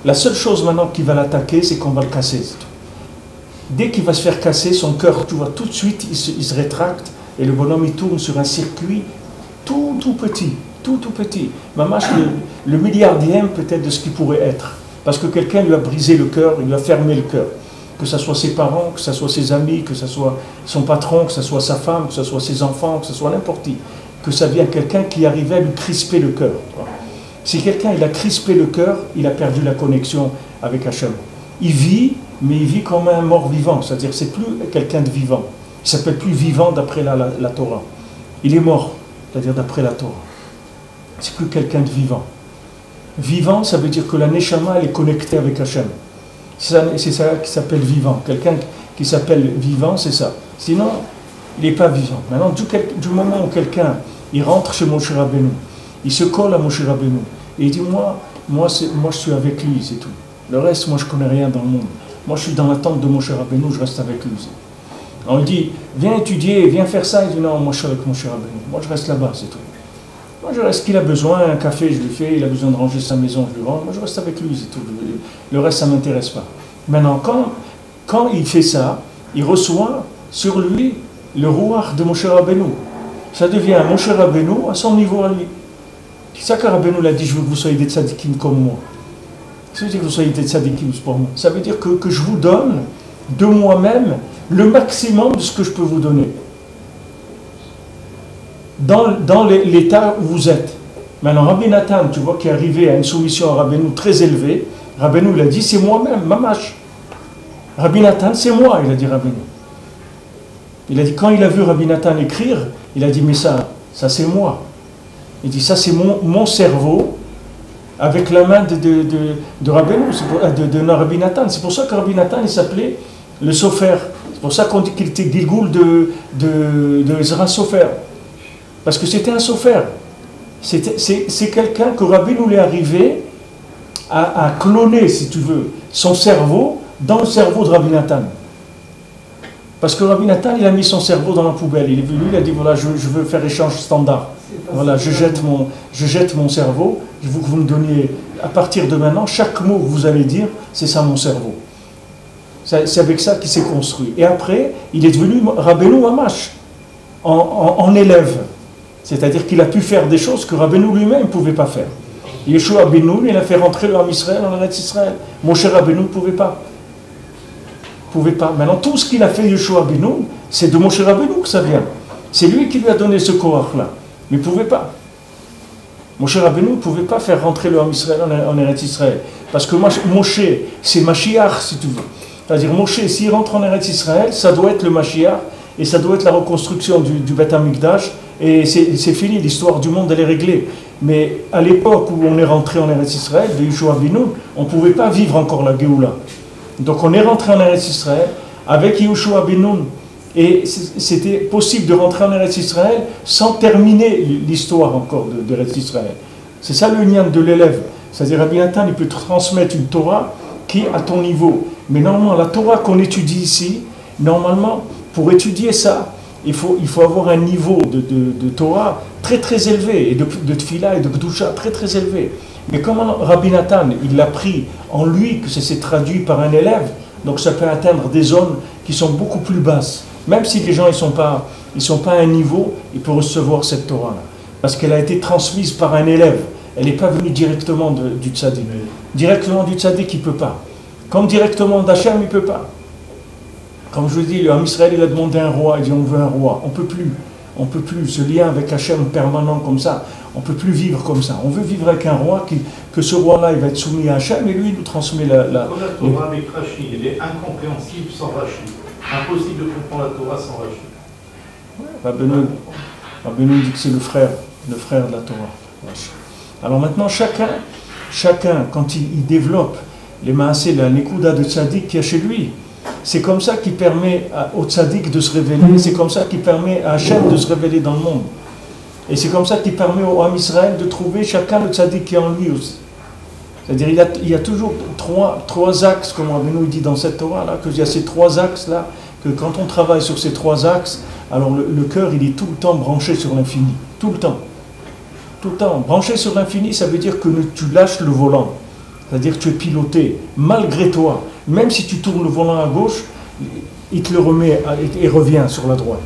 La seule chose maintenant qui va l'attaquer, c'est qu'on va le casser. Dès qu'il va se faire casser, son cœur, tu vois, tout de suite, il se rétracte et le bonhomme, il tourne sur un circuit tout petit. Mamash, le milliardième peut-être de ce qu'il pourrait être. Parce que quelqu'un lui a brisé le cœur, il lui a fermé le cœur. Que ce soit ses parents, que ce soit ses amis, que ce soit son patron, que ce soit sa femme, que ce soit ses enfants, que ce soit n'importe qui. Que ça vienne quelqu'un qui arrivait à lui crisper le cœur. Si quelqu'un il a crispé le cœur, il a perdu la connexion avec Hachem. Il vit, mais il vit comme un mort vivant, c'est-à-dire c'est plus quelqu'un de vivant. Il ne s'appelle plus vivant d'après la Torah. Il est mort, c'est-à-dire d'après la Torah. C'est plus quelqu'un de vivant. Vivant, ça veut dire que la Neshama elle est connectée avec Hachem. C'est ça qui s'appelle vivant. Quelqu'un qui s'appelle vivant, c'est ça. Sinon, il n'est pas vivant. Maintenant, du moment où quelqu'un il rentre chez Moshe Rabbeinu, il se colle à Moshe Rabbeinu, et il dit, moi je suis avec lui, c'est tout. Le reste, moi je ne connais rien dans le monde. Moi je suis dans la tente de Moshe Rabbeinu, je reste avec lui. On lui dit, viens étudier, viens faire ça. Il dit, non, moi je suis avec Moshe Rabbeinu. Moi je reste là-bas, c'est tout. Moi je reste, qu'il a besoin, un café je lui fais, il a besoin de ranger sa maison, je lui rends. Moi je reste avec lui, c'est tout. Le reste, ça ne m'intéresse pas. Maintenant, quand il fait ça, il reçoit sur lui le rouach de Moshe Rabbeinu. Ça devient Moshe Rabbeinu à son niveau à lui. C'est ça que Rabbeinu l'a dit, je veux que vous soyez des tzadikim comme moi. Ça veut dire que vous soyez des tzadikim pour moi. Ça veut dire que je vous donne de moi-même le maximum de ce que je peux vous donner. Dans l'état où vous êtes. Maintenant, Rabbi Nathan, tu vois, qui est arrivé à une soumission à Rabbeinu très élevée, Rabbeinu il a dit, c'est moi-même, mamash. Rabbi Nathan, c'est moi, il a dit Rabbeinu. Il a dit, quand il a vu Rabbi Nathan écrire, il a dit, mais ça c'est moi. Il dit, ça c'est mon cerveau avec la main de Rabbeinu, de Rabbi Nathan. C'est pour ça que Rabbi Nathan, il s'appelait le Sofer. C'est pour ça qu'on dit qu'il était Gilgoul de Ezra Sofer. Parce que c'était un Sofer. C'est quelqu'un que Rabbeinu est arrivé à cloner, si tu veux, son cerveau dans le cerveau de Rabbi Nathan. Parce que Rabbi Nathan, il a mis son cerveau dans la poubelle. Il est venu, il a dit, voilà, je veux faire échange standard. Voilà, je jette mon cerveau, je veux que vous me donniez, à partir de maintenant, chaque mot que vous allez dire, c'est ça mon cerveau. C'est avec ça qu'il s'est construit. Et après, il est devenu Rabbeinu Mamash, en élève. C'est-à-dire qu'il a pu faire des choses que Rabbeinu lui-même ne pouvait pas faire. Yeshua bin Nun, il a fait rentrer le Ham Israël en Eretz Israël. Moshe Rabbeinu ne pouvait pas. Maintenant, tout ce qu'il a fait Yeshua bin Nun, c'est de Moshe Rabbeinu que ça vient. C'est lui qui lui a donné ce korach-là. Mais il ne pouvait pas. Moshe Rabbeinu ne pouvait pas faire rentrer le Ham Israël en Eretz Israël. Parce que Moshe, c'est Mashiach, si tu veux. C'est-à-dire, Moshe, s'il rentre en Eretz Israël, ça doit être le Mashiach, et ça doit être la reconstruction du Beth Amikdash, et c'est fini, l'histoire du monde, elle est réglée. Mais à l'époque où on est rentré en Eretz Israël, de Yeshua Binoun, on ne pouvait pas vivre encore la Géoula. Donc on est rentré en Eretz Israël avec Yeshua Binoun, et c'était possible de rentrer en Eretz Israël sans terminer l'histoire encore d'Eretz Israël. C'est ça le lien de l'élève. C'est-à-dire, Rabbi Nathan, il peut transmettre une Torah qui est à ton niveau. Mais normalement, la Torah qu'on étudie ici, normalement, pour étudier ça, il faut avoir un niveau de Torah très très élevé, et de Tfila et de Gdusha très très élevé. Mais comme Rabbi Nathan, il l'a pris en lui, que ça s'est traduit par un élève, donc ça peut atteindre des zones qui sont beaucoup plus basses. Même si les gens ne sont pas à un niveau, ils peuvent recevoir cette Torah-là. Parce qu'elle a été transmise par un élève. Elle n'est pas venue directement du tzaddik. Directement du tzaddik, il ne peut pas. Comme directement d'Hachem, il ne peut pas. Comme je vous dis, le Ham Israël, il a demandé un roi, il dit on veut un roi. On ne peut plus. On ne peut plus. Ce lien avec Hachem permanent comme ça, on ne peut plus vivre comme ça. On veut vivre avec un roi, que ce roi-là, il va être soumis à Hachem, et lui, il nous transmet la Torah avec Rashi, elle est incompréhensible sans Rashi. Impossible de comprendre la Torah sans Rashi. Rabbeinu dit que c'est le frère de la Torah. Alors maintenant, chacun quand il développe les maasé, la nekuda de tzaddik qu'il y a chez lui, c'est comme ça qu'il permet au tzaddik de se révéler, c'est comme ça qu'il permet à Hachem de se révéler dans le monde. Et c'est comme ça qu'il permet au Ham Israël de trouver chacun le tzaddik qui est en lui aussi. C'est-à-dire il y a toujours trois axes, comme Rabbeinu dit dans cette Torah-là, qu'il y a ces trois axes-là, que quand on travaille sur ces trois axes, alors le cœur, il est tout le temps branché sur l'infini. Tout le temps. Tout le temps. Branché sur l'infini, ça veut dire que tu lâches le volant. C'est-à-dire que tu es piloté, malgré toi. Même si tu tournes le volant à gauche, il te le remet et revient sur la droite.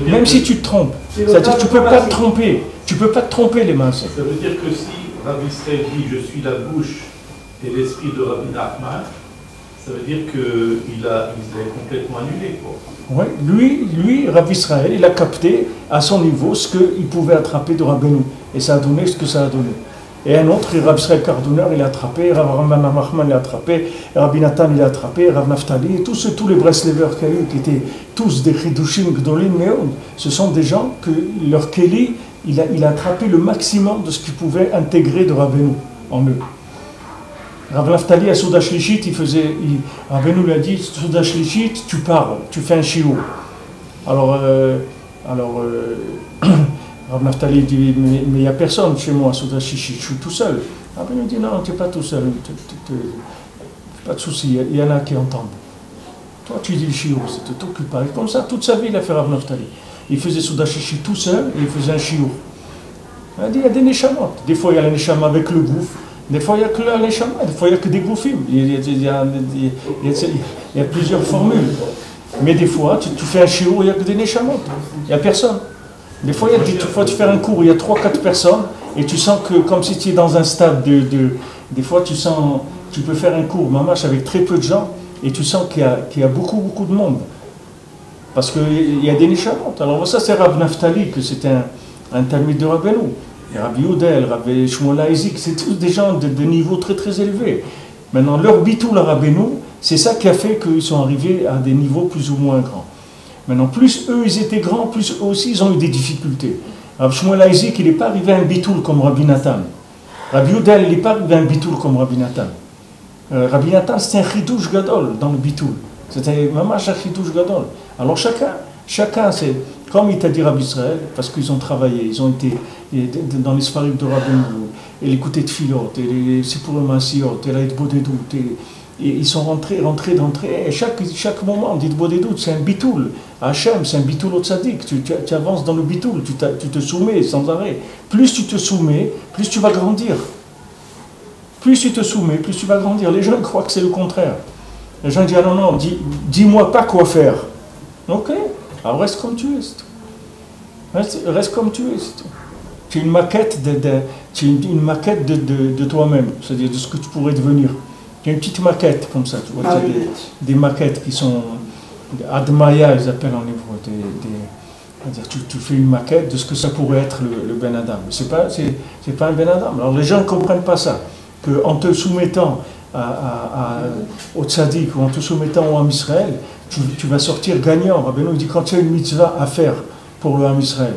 Même si tu te trompes. C'est-à-dire que tu ne peux pas te tromper. Tu ne peux pas te tromper, les mains. Ça veut dire que si Rabbi Israël dit « Je suis la bouche et l'esprit de Rabbi Nachman », ça veut dire qu'il est complètement annulé, quoi. Oui, lui, Rabbi Israël, il a capté à son niveau ce qu'il pouvait attraper de Rabbeinu. Et ça a donné ce que ça a donné. Et un autre, Rabbi Israël Karduner, il a attrapé, Rabbi Nachman il a attrapé, Rabbi Nathan il a attrapé, Rabbi Naftali, et tous les Breslevers qu'il y a eu, qui étaient tous des Chidushim Gdolim Meod, ce sont des gens que leur Keli, il a attrapé le maximum de ce qu'il pouvait intégrer de Rabbeinu en eux. Rabbi Naftali à Souda Shlichit, Rabbeinu lui a dit, Souda Shlichit, tu parles, tu fais un shiur. Alors Rabbi Naftali dit, mais il n'y a personne chez moi à Souda Shlichit, je suis tout seul. Rabbeinu dit, non, tu n'es pas tout seul, pas de souci, il y en a qui entendent. Toi, tu dis le shiur, tu ne t'occupes pas. Et comme ça, toute sa vie, il a fait Rabbi Naftali. Il faisait Souda Shlichit tout seul et il faisait un shiur. Il a dit, il y a des neshamot. Des fois, il y a les neshama avec le gouffre. Des fois, il n'y a que les neshama, des fois, il n'y a que des goufim. Il y a plusieurs formules. Mais des fois, tu fais un shiur, il n'y a que des neshamot. Il n'y a personne. Des fois, tu fais un cours, il y a 3-4 personnes, et tu sens que, comme si tu es dans un stade des fois, tu peux faire un cours, mamash, avec très peu de gens, et tu sens qu'il y a beaucoup de monde. Parce qu'il y a des neshamot. Alors ça, c'est Rav Naftali, que c'était un talmid de Rabbeinu. Et Rabbi Youdel, Rabbi Shmuel Isaac, c'est tous des gens de niveau très très élevé. Maintenant, leur bitoul à Rabbeinu, c'est ça qui a fait qu'ils sont arrivés à des niveaux plus ou moins grands. Maintenant, plus eux ils étaient grands, plus eux aussi ils ont eu des difficultés. Rabbi Shmuel Isaac, il n'est pas arrivé à un bitoul comme Rabbi Nathan. Rabbi Youdel, il n'est pas arrivé à un bitoul comme Rabbi Nathan. Rabbi Nathan, c'était un chidouche gadol dans le bitoul. C'était mamash un chidouche gadol. Alors chacun, c'est comme il t'a dit Rabbi Israël, parce qu'ils ont travaillé, ils ont été dans les sfarim de Rabbeinu, et l'écouter de Filot, et les Sipurim Asiot, et la Hitbodedout, et ils sont rentrés, et chaque moment, on dit Hitbodedout, c'est un bitoul. Hachem, c'est un bitoul au tzaddik, tu avances dans le bitoul, tu te soumets sans arrêt. Plus tu te soumets, plus tu vas grandir. Plus tu te soumets, plus tu vas grandir. Les gens croient que c'est le contraire. Les gens disent, ah non, dis-moi pas quoi faire. Ok, alors reste comme tu es, c'est tout. Reste comme tu es, c'est tout. Tu es une maquette de toi-même, c'est-à-dire de ce que tu pourrais devenir. Il y a une petite maquette comme ça, tu vois, des maquettes qui sont Admaya, ils appellent en hébreu, C'est-à-dire tu fais une maquette de ce que ça pourrait être le Ben Adam. C'est pas un Ben Adam. Alors les gens ne comprennent pas ça. Qu'en te soumettant au tzaddik ou en te soumettant au Ham Israël, tu vas sortir gagnant. Rabbeinu dit quand tu as une mitzvah à faire pour le Ham Israël,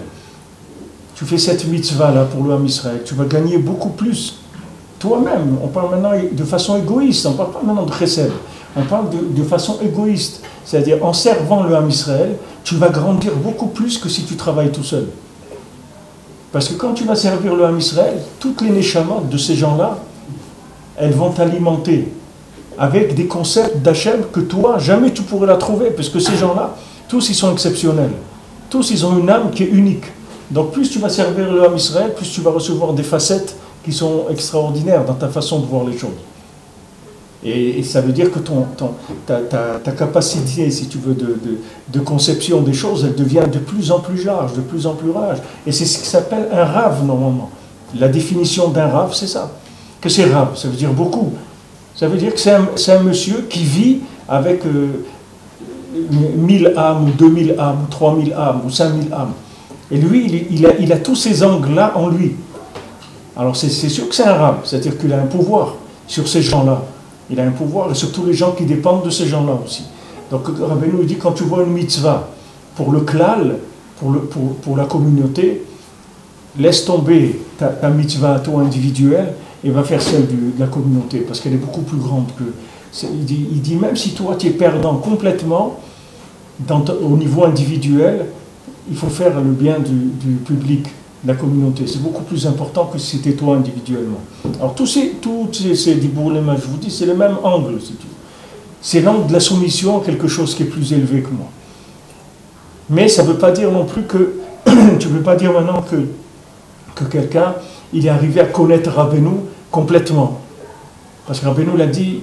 tu fais cette mitzvah-là pour le Ham Israël, tu vas gagner beaucoup plus toi-même. On parle maintenant de façon égoïste, on ne parle pas maintenant de chesed, on parle de façon égoïste. C'est-à-dire en servant le Ham Israël, tu vas grandir beaucoup plus que si tu travailles tout seul. Parce que quand tu vas servir le Ham Israël, toutes les neshamot de ces gens-là, elles vont t'alimenter avec des concepts d'Hachem que toi, jamais tu pourrais la trouver, parce que ces gens-là, tous ils sont exceptionnels. Tous ils ont une âme qui est unique. Donc plus tu vas servir le Ham Israël, plus tu vas recevoir des facettes qui sont extraordinaires dans ta façon de voir les choses. Et ça veut dire que ta capacité, si tu veux, de conception des choses, elle devient de plus en plus large, de plus en plus large. Et c'est ce qui s'appelle un rave, normalement. La définition d'un rave, c'est ça. Que c'est rave, ça veut dire beaucoup. Ça veut dire que c'est un monsieur qui vit avec 1000 âmes, ou 2000 âmes, ou 3000 âmes, ou 5000 âmes. Et lui, il a tous ces angles-là en lui. Alors c'est sûr que c'est un rave, c'est-à-dire qu'il a un pouvoir sur ces gens-là. Il a un pouvoir, et sur tous les gens qui dépendent de ces gens-là aussi. Donc Rabbeinu dit, quand tu vois une mitzvah pour le klal, pour la communauté, laisse tomber ta mitzvah à toi individuelle et va faire celle de la communauté, parce qu'elle est beaucoup plus grande que... Il dit même si toi tu es perdant complètement, au niveau individuel, il faut faire le bien du public, de la communauté. C'est beaucoup plus important que si c'était toi individuellement. Alors tous ces dibourlema, je vous dis, c'est le même angle, si tu veux. C'est l'angle de la soumission à quelque chose qui est plus élevé que moi. Mais ça ne veut pas dire non plus que... tu ne veux pas dire maintenant que quelqu'un, il est arrivé à connaître Rabbeinu complètement. Parce que Rabbeinu l'a dit,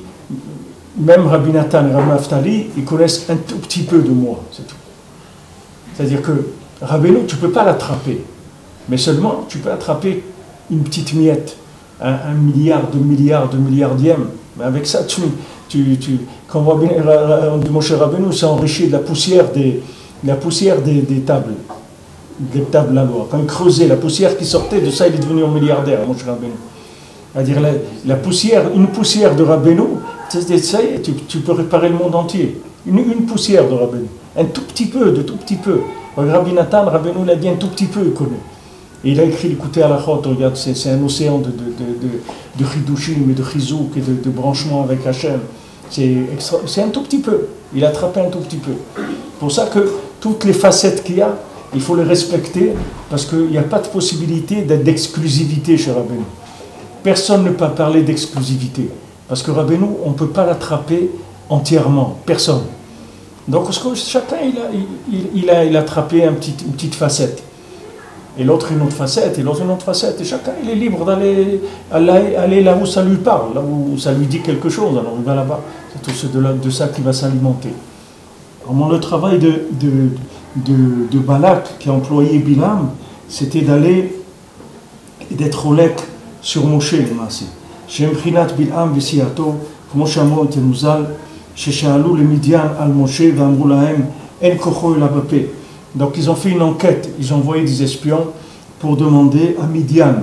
même Rabbi Nathan et Rabbi Naftali, ils connaissent un tout petit peu de moi, c'est tout. C'est-à-dire que Rabbeinu, tu ne peux pas l'attraper. Mais seulement, tu peux attraper une petite miette, un milliard de milliardième. Mais avec ça, quand Moshe Rabbeinu s'est enrichi de la poussière des tables, des tables de la loi. Quand il creusait la poussière qui sortait de ça, il est devenu un milliardaire, Moshe Rabbeinu. C'est-à-dire une poussière de Rabbeinu, ça y est, tu peux réparer le monde entier. Une poussière de Rabbeinu. Un tout petit peu, de tout petit peu. Rabbi Nathan, Rabbeinu l'a dit un tout petit peu, il connaît. Et il a écrit l'écouter à la chôte, regarde, c'est un océan de chidushim et de chizouk et de branchements avec Hachem. C'est un tout petit peu. Il a attrapé un tout petit peu. C'est pour ça que toutes les facettes qu'il y a, il faut les respecter, parce qu'il n'y a pas de possibilité d'exclusivité chez Rabbeinu. Personne ne peut parler d'exclusivité. Parce que Rabbeinu, on ne peut pas l'attraper entièrement. Personne. Donc chacun, il a attrapé une petite facette. Et l'autre une autre facette, et l'autre une autre facette. Et chacun, il est libre d'aller là où ça lui parle, là où ça lui dit quelque chose. Alors il va là-bas. C'est de ça qu'il va s'alimenter. Alors, le travail de Balak, qui a employé Bilam, c'était d'être olek sur Moshe, le Maasé. Shem Prinat Bilam Vesiato, Moshe Amo Tenuzal, Sheshalou le Midian al Moshe, Vamrou Lahem, En Kocho el Abapé. Donc ils ont fait une enquête, ils ont envoyé des espions pour demander à Midian.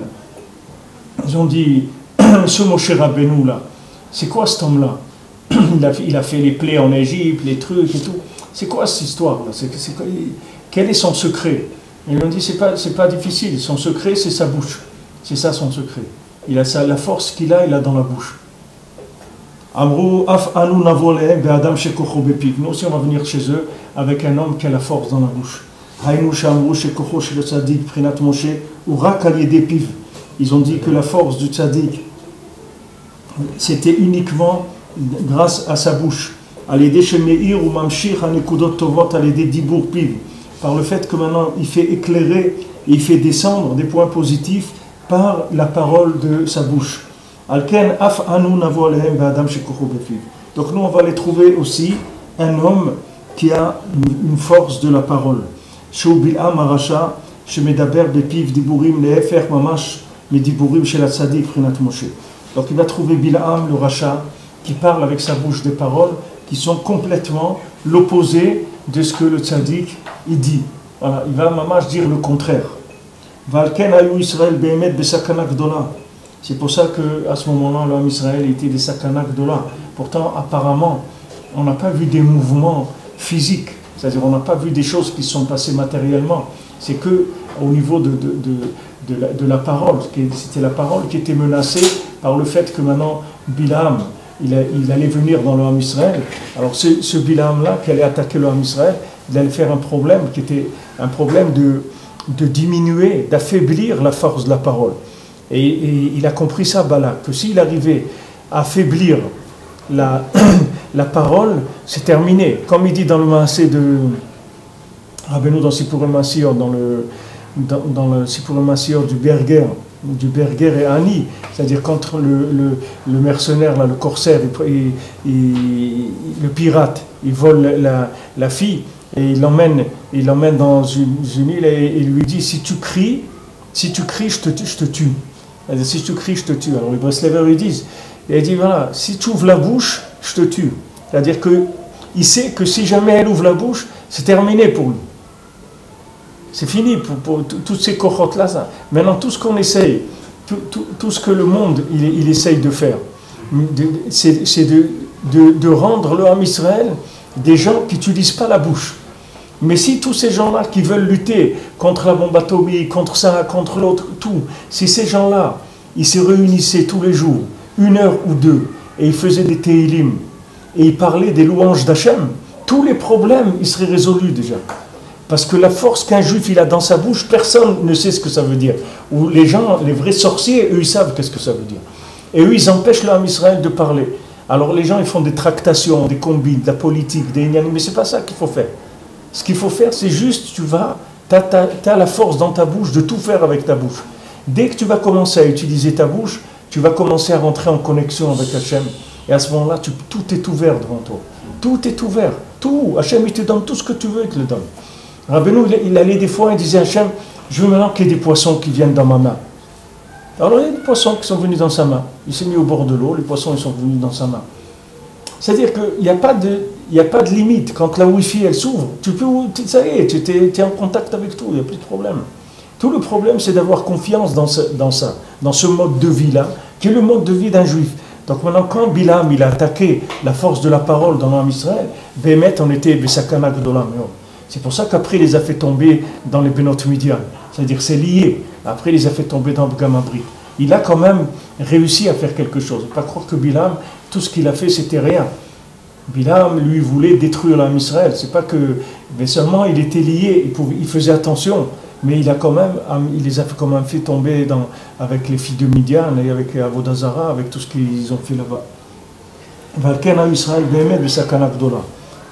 Ils ont dit, ce Moshe Rabbeinu là, c'est quoi cet homme-là? Il a fait les plaies en Égypte, les trucs et tout. C'est quoi cette histoire-là? Quel est son secret? Ils ont dit, c'est pas difficile, son secret c'est sa bouche. C'est ça son secret. La force qu'il a, il a dans la bouche. Amrou af anu navo lehem be'adam shekocho bepiv. Nous aussi on va venir chez eux avec un homme qui a la force dans la bouche. Hainu shamru shekocho shel tzadik prinat Moshe ou rak al yedei piv. Ils ont dit que la force du tzadik c'était uniquement grâce à sa bouche. Al yedei shemeir ou mamshich hanekudot tovot al yedei dibur piv. Par le fait que maintenant il fait éclairer et il fait descendre des points positifs par la parole de sa bouche. Donc nous on va les trouver aussi un homme qui a une force de la parole. Donc il va trouver Bil'am le Racha qui parle avec sa bouche des paroles qui sont complètement l'opposé de ce que le tzaddik il dit. Voilà, il va mamash dire le contraire. Valken ayu Israël behemet besakana gdola. C'est pour ça qu'à ce moment-là, l'homme Israël était des sakana gdola. Pourtant, apparemment, on n'a pas vu des mouvements physiques. C'est-à-dire, on n'a pas vu des choses qui sont passées matériellement. C'est que au niveau de la parole, c'était la parole qui était menacée par le fait que maintenant, Bilam, il allait venir dans le Ham Israël. Alors ce Bilam-là, qui allait attaquer le Ham Israël, il allait faire un problème qui était un problème de diminuer, d'affaiblir la force de la parole. Et il a compris ça, Balak, que s'il arrivait à affaiblir la parole, c'est terminé. Comme il dit dans le Maasé de Rabbeinu, dans Sipurim Masir, dans le Sipurim Masir du Berger et Ani, c'est-à-dire contre le mercenaire, là, le corsaire, le pirate, il vole la fille et il l'emmène dans une île et il lui dit si tu cries, je te tue. C'est-à-dire, si tu cries, je te tue. Alors les Breslever lui disent, et il dit voilà, si tu ouvres la bouche, je te tue. C'est-à-dire qu'il sait que si jamais elle ouvre la bouche, c'est terminé pour lui. C'est fini pour toutes ces cohortes-là. Ça. Maintenant, tout ce qu'on essaye, tout ce que le monde il essaye de faire, c'est de rendre le Ham Israël des gens qui n'utilisent pas la bouche. Mais si tous ces gens-là qui veulent lutter contre la bombe atomique, contre ça, contre l'autre, tout, si ces gens-là, ils se réunissaient tous les jours, 1 heure ou 2, et ils faisaient des Tehilim, et ils parlaient des louanges d'Hachem, tous les problèmes, ils seraient résolus déjà. Parce que la force qu'un juif il a dans sa bouche, personne ne sait ce que ça veut dire. Ou les gens, les vrais sorciers, eux, ils savent qu'est-ce que ça veut dire. Et eux, ils empêchent le Ham Israël de parler. Alors les gens, ils font des tractations, des combines, de la politique, des ignanis, mais c'est pas ça qu'il faut faire. Ce qu'il faut faire, c'est juste, t'as la force dans ta bouche de tout faire avec ta bouche. Dès que tu vas commencer à utiliser ta bouche, tu vas commencer à rentrer en connexion avec Hachem. Et à ce moment-là, tout est ouvert devant toi. Tout est ouvert. Tout. Hachem, il te donne tout ce que tu veux, il te le donne. Rabbeinu, il allait des fois, il disait Hachem, je veux maintenant qu'il y ait des poissons qui viennent dans ma main. Alors il y a des poissons qui sont venus dans sa main. Il s'est mis au bord de l'eau, les poissons ils sont venus dans sa main. C'est-à-dire qu'il n'y a pas de limite. Quand la Wi-Fi elle s'ouvre, ça y est, tu es en contact avec tout, il n'y a plus de problème. Tout le problème, c'est d'avoir confiance dans ce mode de vie-là, qui est le mode de vie d'un juif. Donc maintenant, quand Bilam il a attaqué la force de la parole dans l'Am Israël, Bémet on était Besakana Gdola Meod. C'est pour ça qu'après, il les a fait tomber dans les Benot Midian. C'est-à-dire c'est lié. Après, il les a fait tomber dans Gamabri. Il a quand même réussi à faire quelque chose. Il ne faut pas croire que Bilam, tout ce qu'il a fait, c'était rien. Bilam, lui, voulait détruire l'Am Israël. C'est pas que... Mais seulement, il était lié. Il faisait attention. Mais il les a quand même fait tomber avec les filles de Midian et avec Avodazara, avec tout ce qu'ils ont fait là-bas. Valken à Israël, Bémet, Besakana Gdola.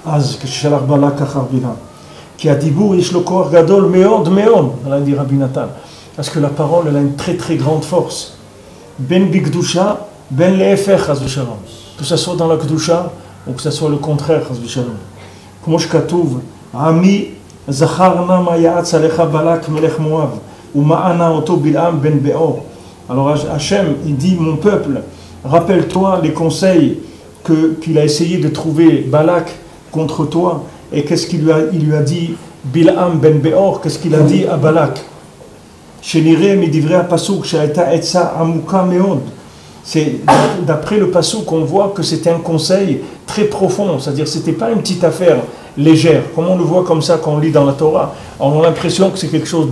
Az, Keshalach Balak Achar Bilam. Qui a Dibour, Ish le Koach Gadol, Meod, elle a dit Rabbi Nathan. Parce que la parole, elle a une très très grande force. Ben Bigdusha, Ben Leefer, Chaz v'Shalom. Que ce soit dans la Gdusha, ou que ce soit le contraire, Chaz v'Shalom. Comme je Katouv, Ami, Zacharna Mayatz Alecha Balak Melech Moav, ou Ma'ana Oto Bilam Ben Beor. Alors Hachem, il dit, mon peuple, rappelle-toi les conseils qu'il a essayé de trouver Balak contre toi. Et qu'est-ce qu'il lui a dit Bilam ben Beor, qu'est-ce qu'il a dit à Balak? C'est d'après le passouk qu'on voit que c'était un conseil très profond, c'est-à-dire c'était pas une petite affaire légère, comme on le voit comme ça quand on lit dans la Torah. On a l'impression que c'est quelque chose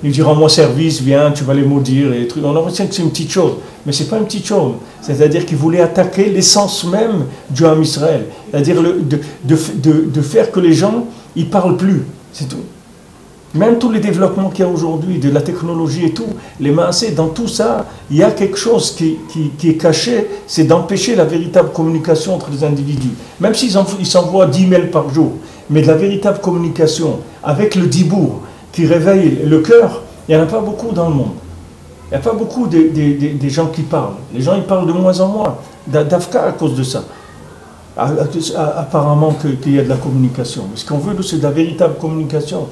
il dit rends-moi service, viens, tu vas les maudire et des trucs. On a l'impression que c'est une petite chose, mais c'est pas une petite chose. C'est-à-dire qu'il voulait attaquer l'essence même du Ham Israël, c'est-à-dire de faire que les gens ils parlent plus, c'est tout. Même tous les développements qu'il y a aujourd'hui, de la technologie et tout, les maasés, dans tout ça, il y a quelque chose qui est caché, c'est d'empêcher la véritable communication entre les individus. Même s'ils s'envoient 10 mails par jour, mais de la véritable communication avec le dibour qui réveille le cœur, il n'y en a pas beaucoup dans le monde. Il n'y a pas beaucoup des gens qui parlent. Les gens ils parlent de moins en moins, d'Afka à cause de ça. Apparemment qu'il y a de la communication. Mais ce qu'on veut, c'est de la véritable communication.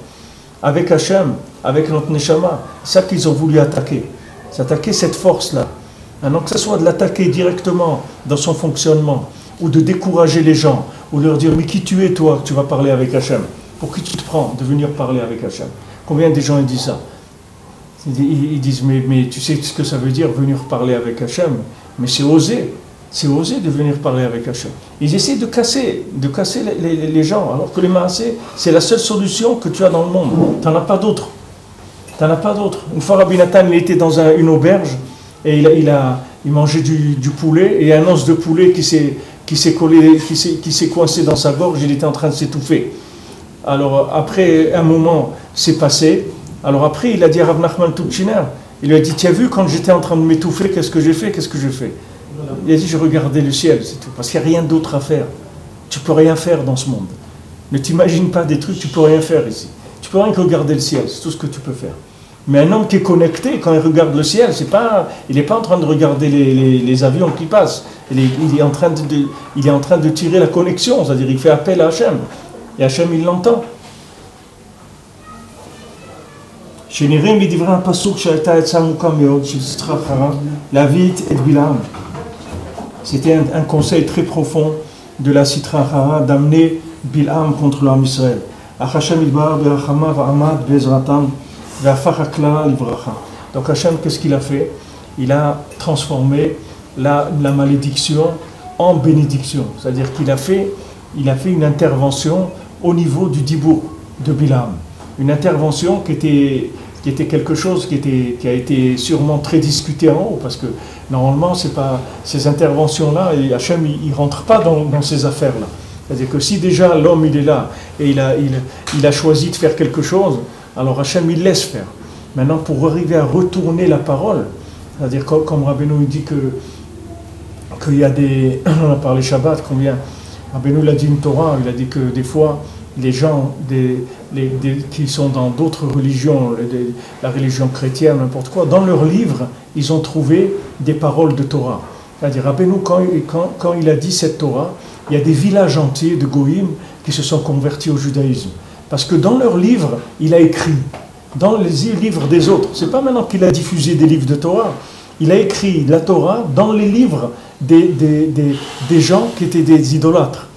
Avec Hachem, avec notre Neshama, c'est ça qu'ils ont voulu attaquer. C'est attaquer cette force-là. Alors que ce soit de l'attaquer directement dans son fonctionnement, ou de décourager les gens, ou de leur dire, mais qui tu es toi, que tu vas parler avec Hachem? pour qui tu te prends de venir parler avec Hachem? Combien de gens ils disent ça? Ils disent, mais tu sais ce que ça veut dire venir parler avec Hachem? Mais c'est oser de venir parler avec Hachem. Ils essaient de casser les gens, alors que les maasés, c'est la seule solution que tu as dans le monde. Tu n'en as pas d'autre. Une fois, Rabbi Nathan, il était dans une auberge et il mangeait du poulet, et un os de poulet qui s'est coincé dans sa gorge, il était en train de s'étouffer. Alors après un moment, c'est passé. Alors après, il a dit à Rav Nachman Tuchiner, il lui a dit, tu as vu quand j'étais en train de m'étouffer, qu'est-ce que j'ai fait? Il a dit, je regardais le ciel, c'est tout, parce qu'il n'y a rien d'autre à faire. Tu peux rien faire dans ce monde. Ne t'imagine pas des trucs, tu peux rien faire ici. Tu peux rien que regarder le ciel, c'est tout ce que tu peux faire. Mais un homme qui est connecté, quand il regarde le ciel, il n'est pas en train de regarder les avions qui passent. Il est en train de tirer la connexion, c'est-à-dire il fait appel à Hachem. Et Hachem, il l'entend. שנראים מדברי הפסוק שהייתה עצה עמוקה מאוד של סטרא אחרא להביא את בלעם. C'était un conseil très profond de la Sitra Achara d'amener Bil'am contre l'homme Israël. Hachem Idbar berachamav amad bezratam ve'afach hakla livracha. Donc Hachem, qu'est-ce qu'il a fait? Il a transformé la malédiction en bénédiction. C'est-à-dire qu'il a fait une intervention au niveau du dibour de Bil'am. Une intervention qui était quelque chose qui a été sûrement très discuté en haut, parce que normalement, c'est pas ces interventions-là, et Hachem, il ne rentre pas dans ces affaires-là. C'est-à-dire que si déjà l'homme, il est là, et il a choisi de faire quelque chose, alors Hachem, il laisse faire. Maintenant, pour arriver à retourner la parole, c'est-à-dire comme Rabbeinu dit qu'il y a des... On a parlé Shabbat, combien Rabbeinu il a dit une Torah, il a dit que des fois, les gens qui sont dans d'autres religions, la religion chrétienne, n'importe quoi, dans leurs livres, ils ont trouvé des paroles de Torah. C'est-à-dire, Rabbeinu, quand il a dit cette Torah, il y a des villages entiers de Goïm qui se sont convertis au judaïsme. Parce que dans leurs livres, il a écrit. Dans les livres des autres. C'est pas maintenant qu'il a diffusé des livres de Torah. Il a écrit la Torah dans les livres des gens qui étaient des idolâtres.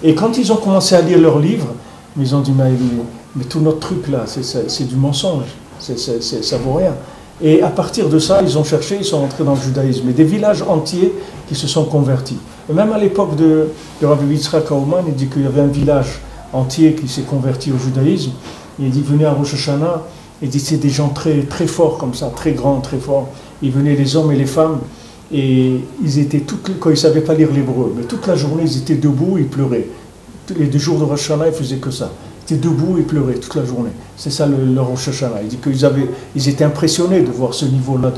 Et quand ils ont commencé à lire leurs livres, ils ont dit, mais tout notre truc là, c'est du mensonge, ça vaut rien. Et à partir de ça, ils ont cherché, ils sont entrés dans le judaïsme. Et des villages entiers qui se sont convertis. Et même à l'époque de Rabbi Yitzhak Aumann, il dit qu'il y avait un village entier qui s'est converti au judaïsme. Il dit, venez à Rosh Hashanah, il dit, c'est des gens très, très forts comme ça, très grands, très forts. Ils venaient les hommes et les femmes, et ils étaient, quand ils ne savaient pas lire l'hébreu, mais toute la journée, ils étaient debout, ils pleuraient. Les 2 jours de Rosh Hashanah, ils faisaient que ça. Ils étaient debout et pleuraient toute la journée. C'est ça le Rosh Hashanah. Il dit qu'ils étaient impressionnés de voir ce niveau-là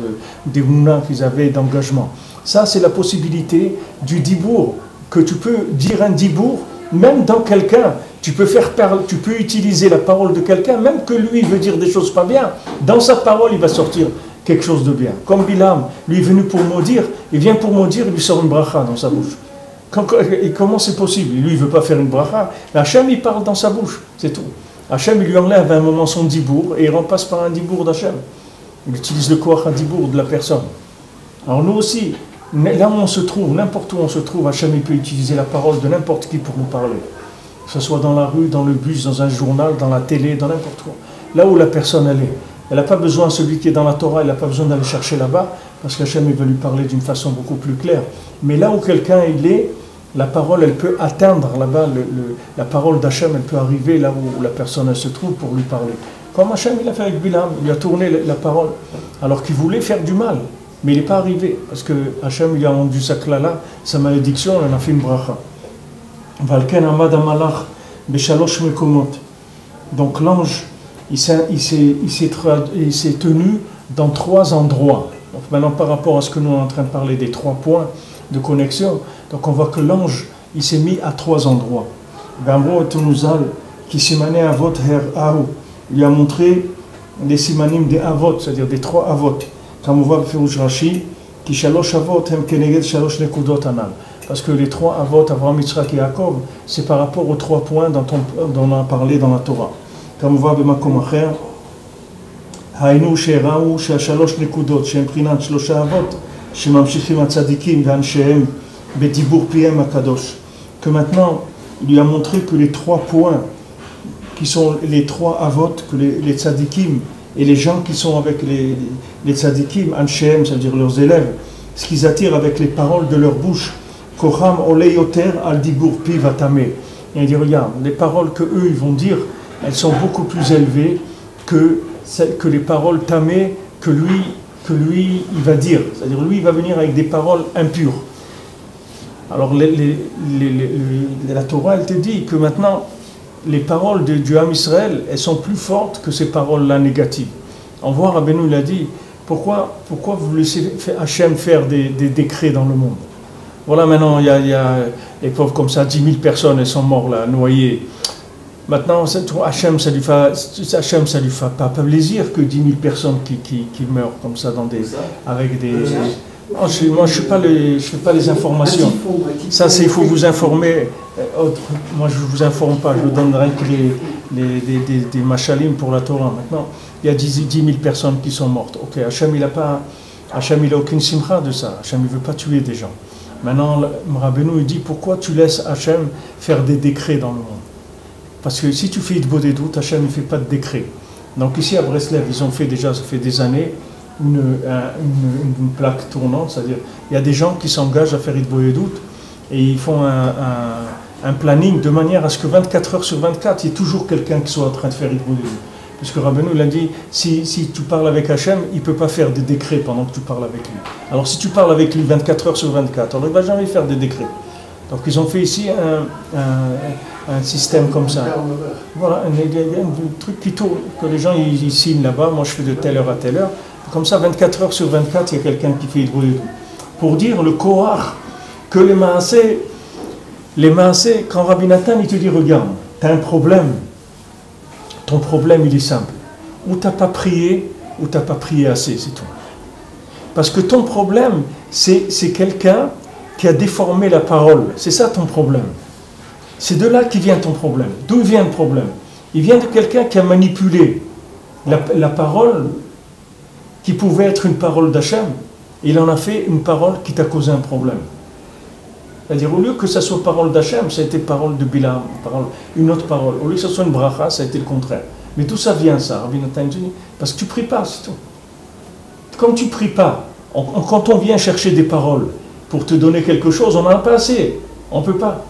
d'émouna qu'ils avaient, d'engagement. Ça, c'est la possibilité du dibour, que tu peux dire un dibour, même dans quelqu'un. Tu peux utiliser la parole de quelqu'un, même que lui veut dire des choses pas bien. Dans sa parole, il va sortir quelque chose de bien. Comme Bilam, lui est venu pour maudire, il vient pour maudire, il lui sort une bracha dans sa bouche. Et comment c'est possible? Lui, il ne veut pas faire une bracha, mais Hachem, il parle dans sa bouche, c'est tout. Hachem, il lui enlève à un moment son dibour, et il remplace par un dibour d'Hachem. Il utilise le koach dibour de la personne. Alors nous aussi, là où on se trouve, n'importe où on se trouve, Hachem, il peut utiliser la parole de n'importe qui pour nous parler. Que ce soit dans la rue, dans le bus, dans un journal, dans la télé, dans n'importe où. Là où la personne, elle n'a pas besoin, celui qui est dans la Torah, il n'a pas besoin d'aller chercher là-bas, parce qu'Hachem, il veut lui parler d'une façon beaucoup plus claire. Mais là où quelqu'un, il est, la parole, elle peut atteindre là-bas, la parole d'Hachem, elle peut arriver là où la personne elle se trouve pour lui parler. Comme Hachem, il a fait avec Bilam, il a tourné la parole, alors qu'il voulait faire du mal, mais il n'est pas arrivé, parce que Hachem, il a rendu sa klala, sa malédiction, il en a fait une bracha. Valken Amad Amalach Beshalosh Mekomot. Donc l'ange, il s'est tenu dans 3 endroits. Donc maintenant, par rapport à ce que nous sommes en train de parler des 3 points de connexion, donc on voit que l'ange, il s'est mis à 3 endroits. Gamro Tunuzal, qui simané Avot Her Ahu, il lui a montré les simanim des Avot, c'est-à-dire des 3 Avot. Comme on voit Firouj Rashi, qui Shalosh Avot, Hem Keneged Shalosh Nekudot Anal. Parce que les 3 Avot, Avraham, Yitzhak et Yaakov, c'est par rapport aux 3 points dont on a parlé dans la Torah. Comme on voit Bemakom Acher, Hainu She'erahu She'ashalosh Nekudot, She'em Prinat Shlosha Avot, She'mamshichim Atzadikim Ve'anshehem Bedibur Piem Akadosh. Que maintenant, il lui a montré que les 3 points qui sont les trois avot, que les tzadikim, et les gens qui sont avec les tzadikim, Anshem, c'est-à-dire leurs élèves, ce qu'ils attirent avec les paroles de leur bouche, Kocham oleyoter al dibur pi vatame. Il dit, regarde, les paroles que eux ils vont dire, elles sont beaucoup plus élevées que les paroles tamées que lui il va dire. C'est-à-dire lui il va venir avec des paroles impures. Alors la Torah elle te dit que maintenant les paroles du Ham Israël elles sont plus fortes que ces paroles-là négatives. On voit Rabbeinu il a dit pourquoi vous laissez Hachem faire des décrets dans le monde. Voilà, maintenant il y a les pauvres comme ça, 10 000 personnes elles sont mortes là, noyées. Maintenant, Hachem, ça lui fait pas plaisir que 10 000 personnes qui meurent comme ça avec des... moi, je ne fais pas les informations. Ça, il faut vous informer. Moi, je ne vous informe pas. Je vous donnerai que des machalim pour la Torah. Maintenant, il y a 10 000 personnes qui sont mortes. Ok, Hachem, il n'a aucune simcha de ça. Hachem, il ne veut pas tuer des gens. Maintenant, Rabbeinu, il dit, pourquoi tu laisses Hachem faire des décrets dans le monde? Parce que si tu fais Hitbo des doutes, Hachem ne fait pas de décret. Donc ici à Breslev, ils ont fait déjà, ça fait des années, une plaque tournante, c'est-à-dire il y a des gens qui s'engagent à faire Hitbo des doutes et ils font un planning de manière à ce que 24 heures sur 24, il y ait toujours quelqu'un qui soit en train de faire Hitbo des doutes. Puisque Rabbeinu l'a dit, si tu parles avec Hachem, il ne peut pas faire des décrets pendant que tu parles avec lui. Alors si tu parles avec lui 24 heures sur 24, alors il ne va jamais faire des décrets. Donc ils ont fait ici un système comme ça. Voilà, un truc qui tourne, que les gens ils signent là-bas, moi je fais de telle heure à telle heure. Comme ça, 24 heures sur 24, il y a quelqu'un qui fait Hitbo des doutes. Pour dire le Kohar, que les maasé, quand Rabbi Nathan il te dit, regarde, tu as un problème, ton problème il est simple. Ou tu n'as pas prié, ou tu n'as pas prié assez, c'est tout. Parce que ton problème, c'est quelqu'un qui a déformé la parole. C'est ça ton problème. C'est de là qu'il vient ton problème. D'où vient le problème? Il vient de quelqu'un qui a manipulé la parole qui pouvait être une parole d'Hachem. Il en a fait une parole qui t'a causé un problème. C'est-à-dire, au lieu que ça soit parole d'Hachem, ça a été parole de Bilam, une autre parole. Au lieu que ça soit une bracha, ça a été le contraire. Mais d'où ça vient ça, Rabbi Nathan dit? Parce que tu ne pries pas, c'est tout. Comme tu ne pries pas, quand on vient chercher des paroles pour te donner quelque chose, on n'en a pas assez. On ne peut pas.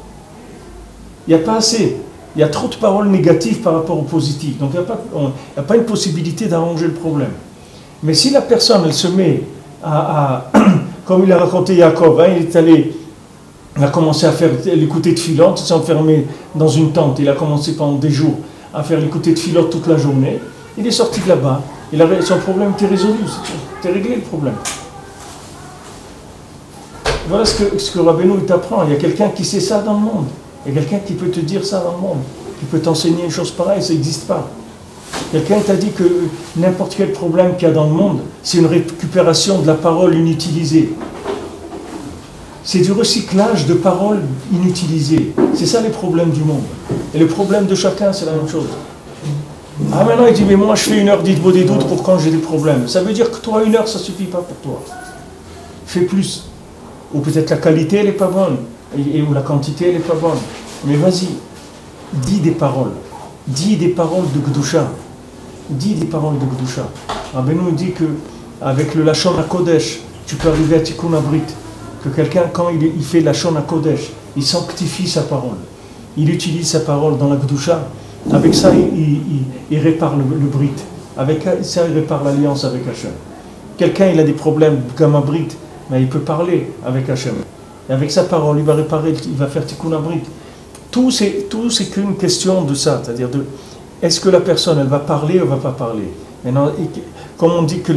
Il n'y a pas assez. Il y a trop de paroles négatives par rapport aux positives. Donc il n'y a pas une possibilité d'arranger le problème. Mais si la personne, elle se met comme il a raconté Yaakov, il a commencé à faire l'écouter de filote, il s'est enfermé dans une tente, il a commencé pendant des jours à faire l'écouter de filote toute la journée. Il est sorti de là-bas, son problème était résolu, c'était réglé le problème. Voilà ce que Rabbeinu t'apprend. Il y a quelqu'un qui sait ça dans le monde. Il y a quelqu'un qui peut te dire ça dans le monde, qui peut t'enseigner une chose pareille, ça n'existe pas. Quelqu'un t'a dit que n'importe quel problème qu'il y a dans le monde, c'est une récupération de la parole inutilisée. C'est du recyclage de paroles inutilisées. C'est ça les problèmes du monde. Et le problème de chacun, c'est la même chose. Ah, maintenant il dit, mais moi je fais 1 heure d'Hitbo des doutes pour quand j'ai des problèmes. Ça veut dire que toi, 1 heure, ça ne suffit pas pour toi. Fais plus. Ou peut-être la qualité, elle n'est pas bonne. Ou la quantité, elle n'est pas bonne. Mais vas-y, dis des paroles. Dis des paroles de Gdusha. Dis des paroles de Gdusha. Rabbeinu dit qu'avec le Lachon HaKodesh, tu peux arriver à Tikkun Abrit. Que quelqu'un, quand il fait Lachon HaKodesh, il sanctifie sa parole. Il utilise sa parole dans la Gdusha. Avec ça, il répare le Brit. Avec ça, il répare l'alliance avec Hachem. Quelqu'un, il a des problèmes, comme un Brit, mais il peut parler avec Hachem. Et avec sa parole, il va réparer, il va faire Tikkun Abrit. Tout, c'est qu'une question de ça. C'est-à-dire, est-ce que la personne, elle va parler ou elle ne va pas parler? Maintenant, comme on dit que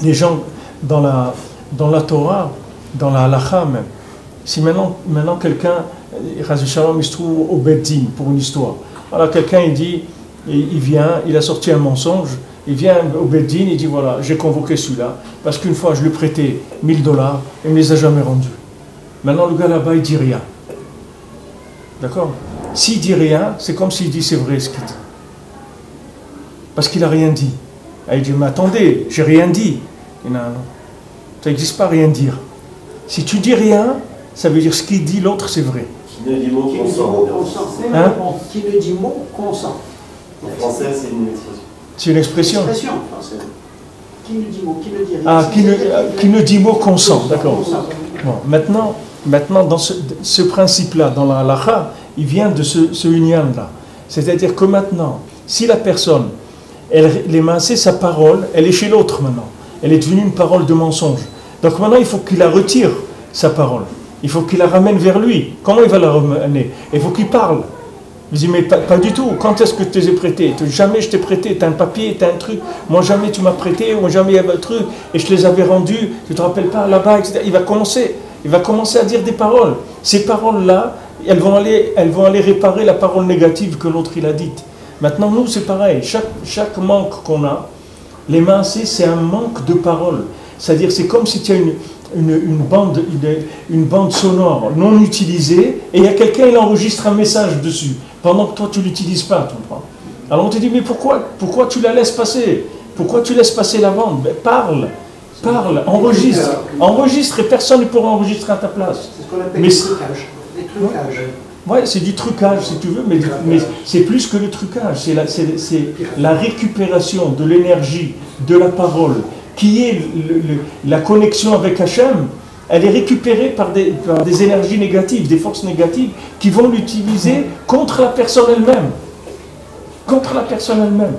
les gens, dans la Torah, dans la Halacha même, si maintenant quelqu'un, il se trouve au Beddin pour une histoire. Alors quelqu'un, il dit, il vient, il a sorti un mensonge, il vient au Beddin, il dit voilà, j'ai convoqué celui-là, parce qu'une fois je lui ai prêté $1000, il ne me les a jamais rendus. Maintenant le gars là-bas, il dit rien. D'accord? S'il dit rien, c'est comme s'il dit c'est vrai ce qu'il dit. Parce qu'il n'a rien dit. Et il dit mais attendez, j'ai rien dit. Il dit, non, ça n'existe pas rien dire. Si tu dis rien, ça veut dire ce qu'il dit l'autre c'est vrai. Qui ne dit mot qu'on sent. Hein? Qui ne dit mot consent. En français, c'est une expression. C'est une expression. Expression en français. Qui ne dit mot, qui ne dit rien. Ah, qui ne dit mot consent, d'accord. Bon, maintenant, dans ce principe-là, dans la halakha, il vient de ce union-là. C'est-à-dire que maintenant, si la personne, elle émancé sa parole, elle est chez l'autre maintenant. Elle est devenue une parole de mensonge. Donc maintenant, il faut qu'il la retire, sa parole. Il faut qu'il la ramène vers lui. Comment il va la ramener? Il faut qu'il parle. Il dit, mais pas du tout. Quand est-ce que je t'ai prêté? Jamais je t'ai prêté. Tu as un papier, tu as un truc. Moi, jamais tu m'as prêté. Moi, jamais il y avait un truc. Et je te les avais rendus. Tu ne te rappelles pas là-bas, etc. Il va commencer à dire des paroles. Ces paroles-là, elles vont aller réparer la parole négative que l'autre il a dite. Maintenant, nous, c'est pareil. Chaque manque qu'on a, les mains, c'est un manque de parole. C'est-à-dire, c'est comme si tu as une bande sonore non utilisée et il y a quelqu'un qui enregistre un message dessus pendant que toi tu ne l'utilises pas. Tu comprends? Alors on te dit, mais pourquoi tu la laisses passer? Pourquoi tu laisses passer la bande? Ben, parle, enregistre et personne ne pourra enregistrer à ta place. C'est ce qu'on appelle des trucages. Ouais, c'est du trucage si tu veux, mais c'est plus que le trucage, c'est la récupération de l'énergie, de la parole, qui est la connexion avec Hachem. Elle est récupérée par des énergies négatives, des forces négatives qui vont l'utiliser contre la personne elle-même. Contre la personne elle-même.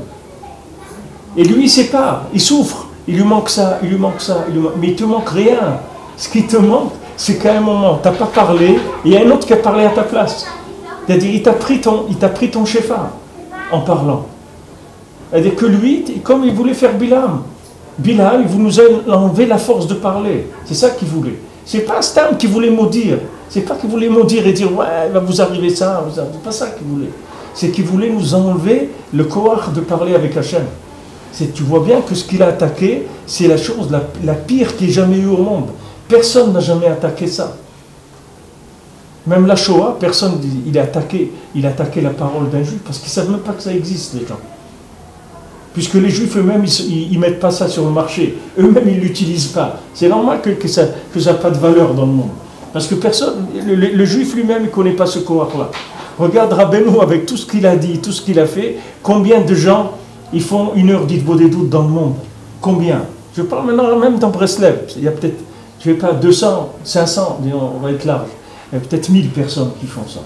Et lui, il ne sait pas, il souffre, il lui manque ça, mais il ne te manque rien. Ce qui te manque, c'est qu'à un moment, tu n'as pas parlé, et il y a un autre qui a parlé à ta place. C'est-à-dire, il t'a pris ton shefa en parlant. C'est-à-dire que lui, comme il voulait faire Bilam, il nous a enlevé la force de parler. C'est ça qu'il voulait. C'est pas Stam qui voulait maudire. C'est pas qu'il voulait maudire et dire, ouais, il va vous arriver ça. C'est pas ça qu'il voulait. C'est qu'il voulait nous enlever le courage de parler avec Hachem. Tu vois bien que ce qu'il a attaqué, c'est la chose la pire qu'il ait jamais eu au monde. Personne n'a jamais attaqué ça. Même la Shoah, personne, il a attaqué la parole d'un juif parce qu'ils ne savent même pas que ça existe, les gens. Puisque les juifs eux-mêmes, ils ne mettent pas ça sur le marché. Eux-mêmes, ils ne l'utilisent pas. C'est normal que ça n'a pas de valeur dans le monde. Parce que personne, le juif lui-même, il ne connaît pas ce courage-là. Regarde Rabbeinu avec tout ce qu'il a dit, tout ce qu'il a fait. Combien de gens, ils font une heure d'Itbo des doutes dans le monde? Combien? Je parle maintenant même dans Breslev. Il y a peut-être, je ne sais pas, 200, 500, disons, on va être large. Il y a peut-être 1000 personnes qui font ça.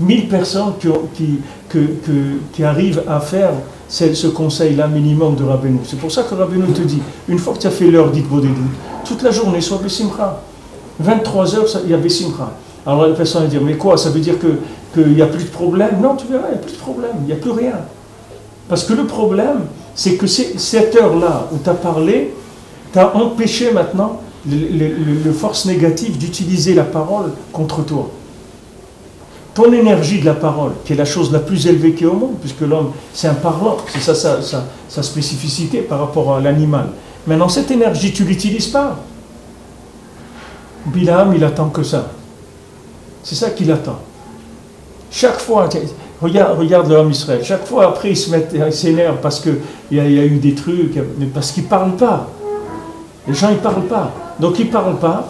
1000 personnes qui arrivent à faire ce conseil-là minimum de Rabbeinu. C'est pour ça que Rabbeinu te dit, une fois que tu as fait l'heure d'Itbo des doutes, toute la journée, soit Bessimcha. 23 heures, il y a Bessimcha. Alors la personne va dire, mais quoi, ça veut dire qu'il n'y a plus de problème? Non, tu verras, il n'y a plus de problème, il n'y a plus rien. Parce que le problème, c'est que cette heure-là où tu as parlé, tu as empêché maintenant le force négative d'utiliser la parole contre toi. Ton énergie de la parole, qui est la chose la plus élevée qui est au monde, puisque l'homme, c'est un parlant, c'est ça sa spécificité par rapport à l'animal. Maintenant, cette énergie, tu ne l'utilises pas. Bilam, il attend que ça. C'est ça qu'il attend. Chaque fois, regarde le homme Israël, chaque fois après, il s'énerve parce qu'il y a eu des trucs, mais parce qu'il ne parle pas. Les gens, ils ne parlent pas. Donc, ils ne parlent pas.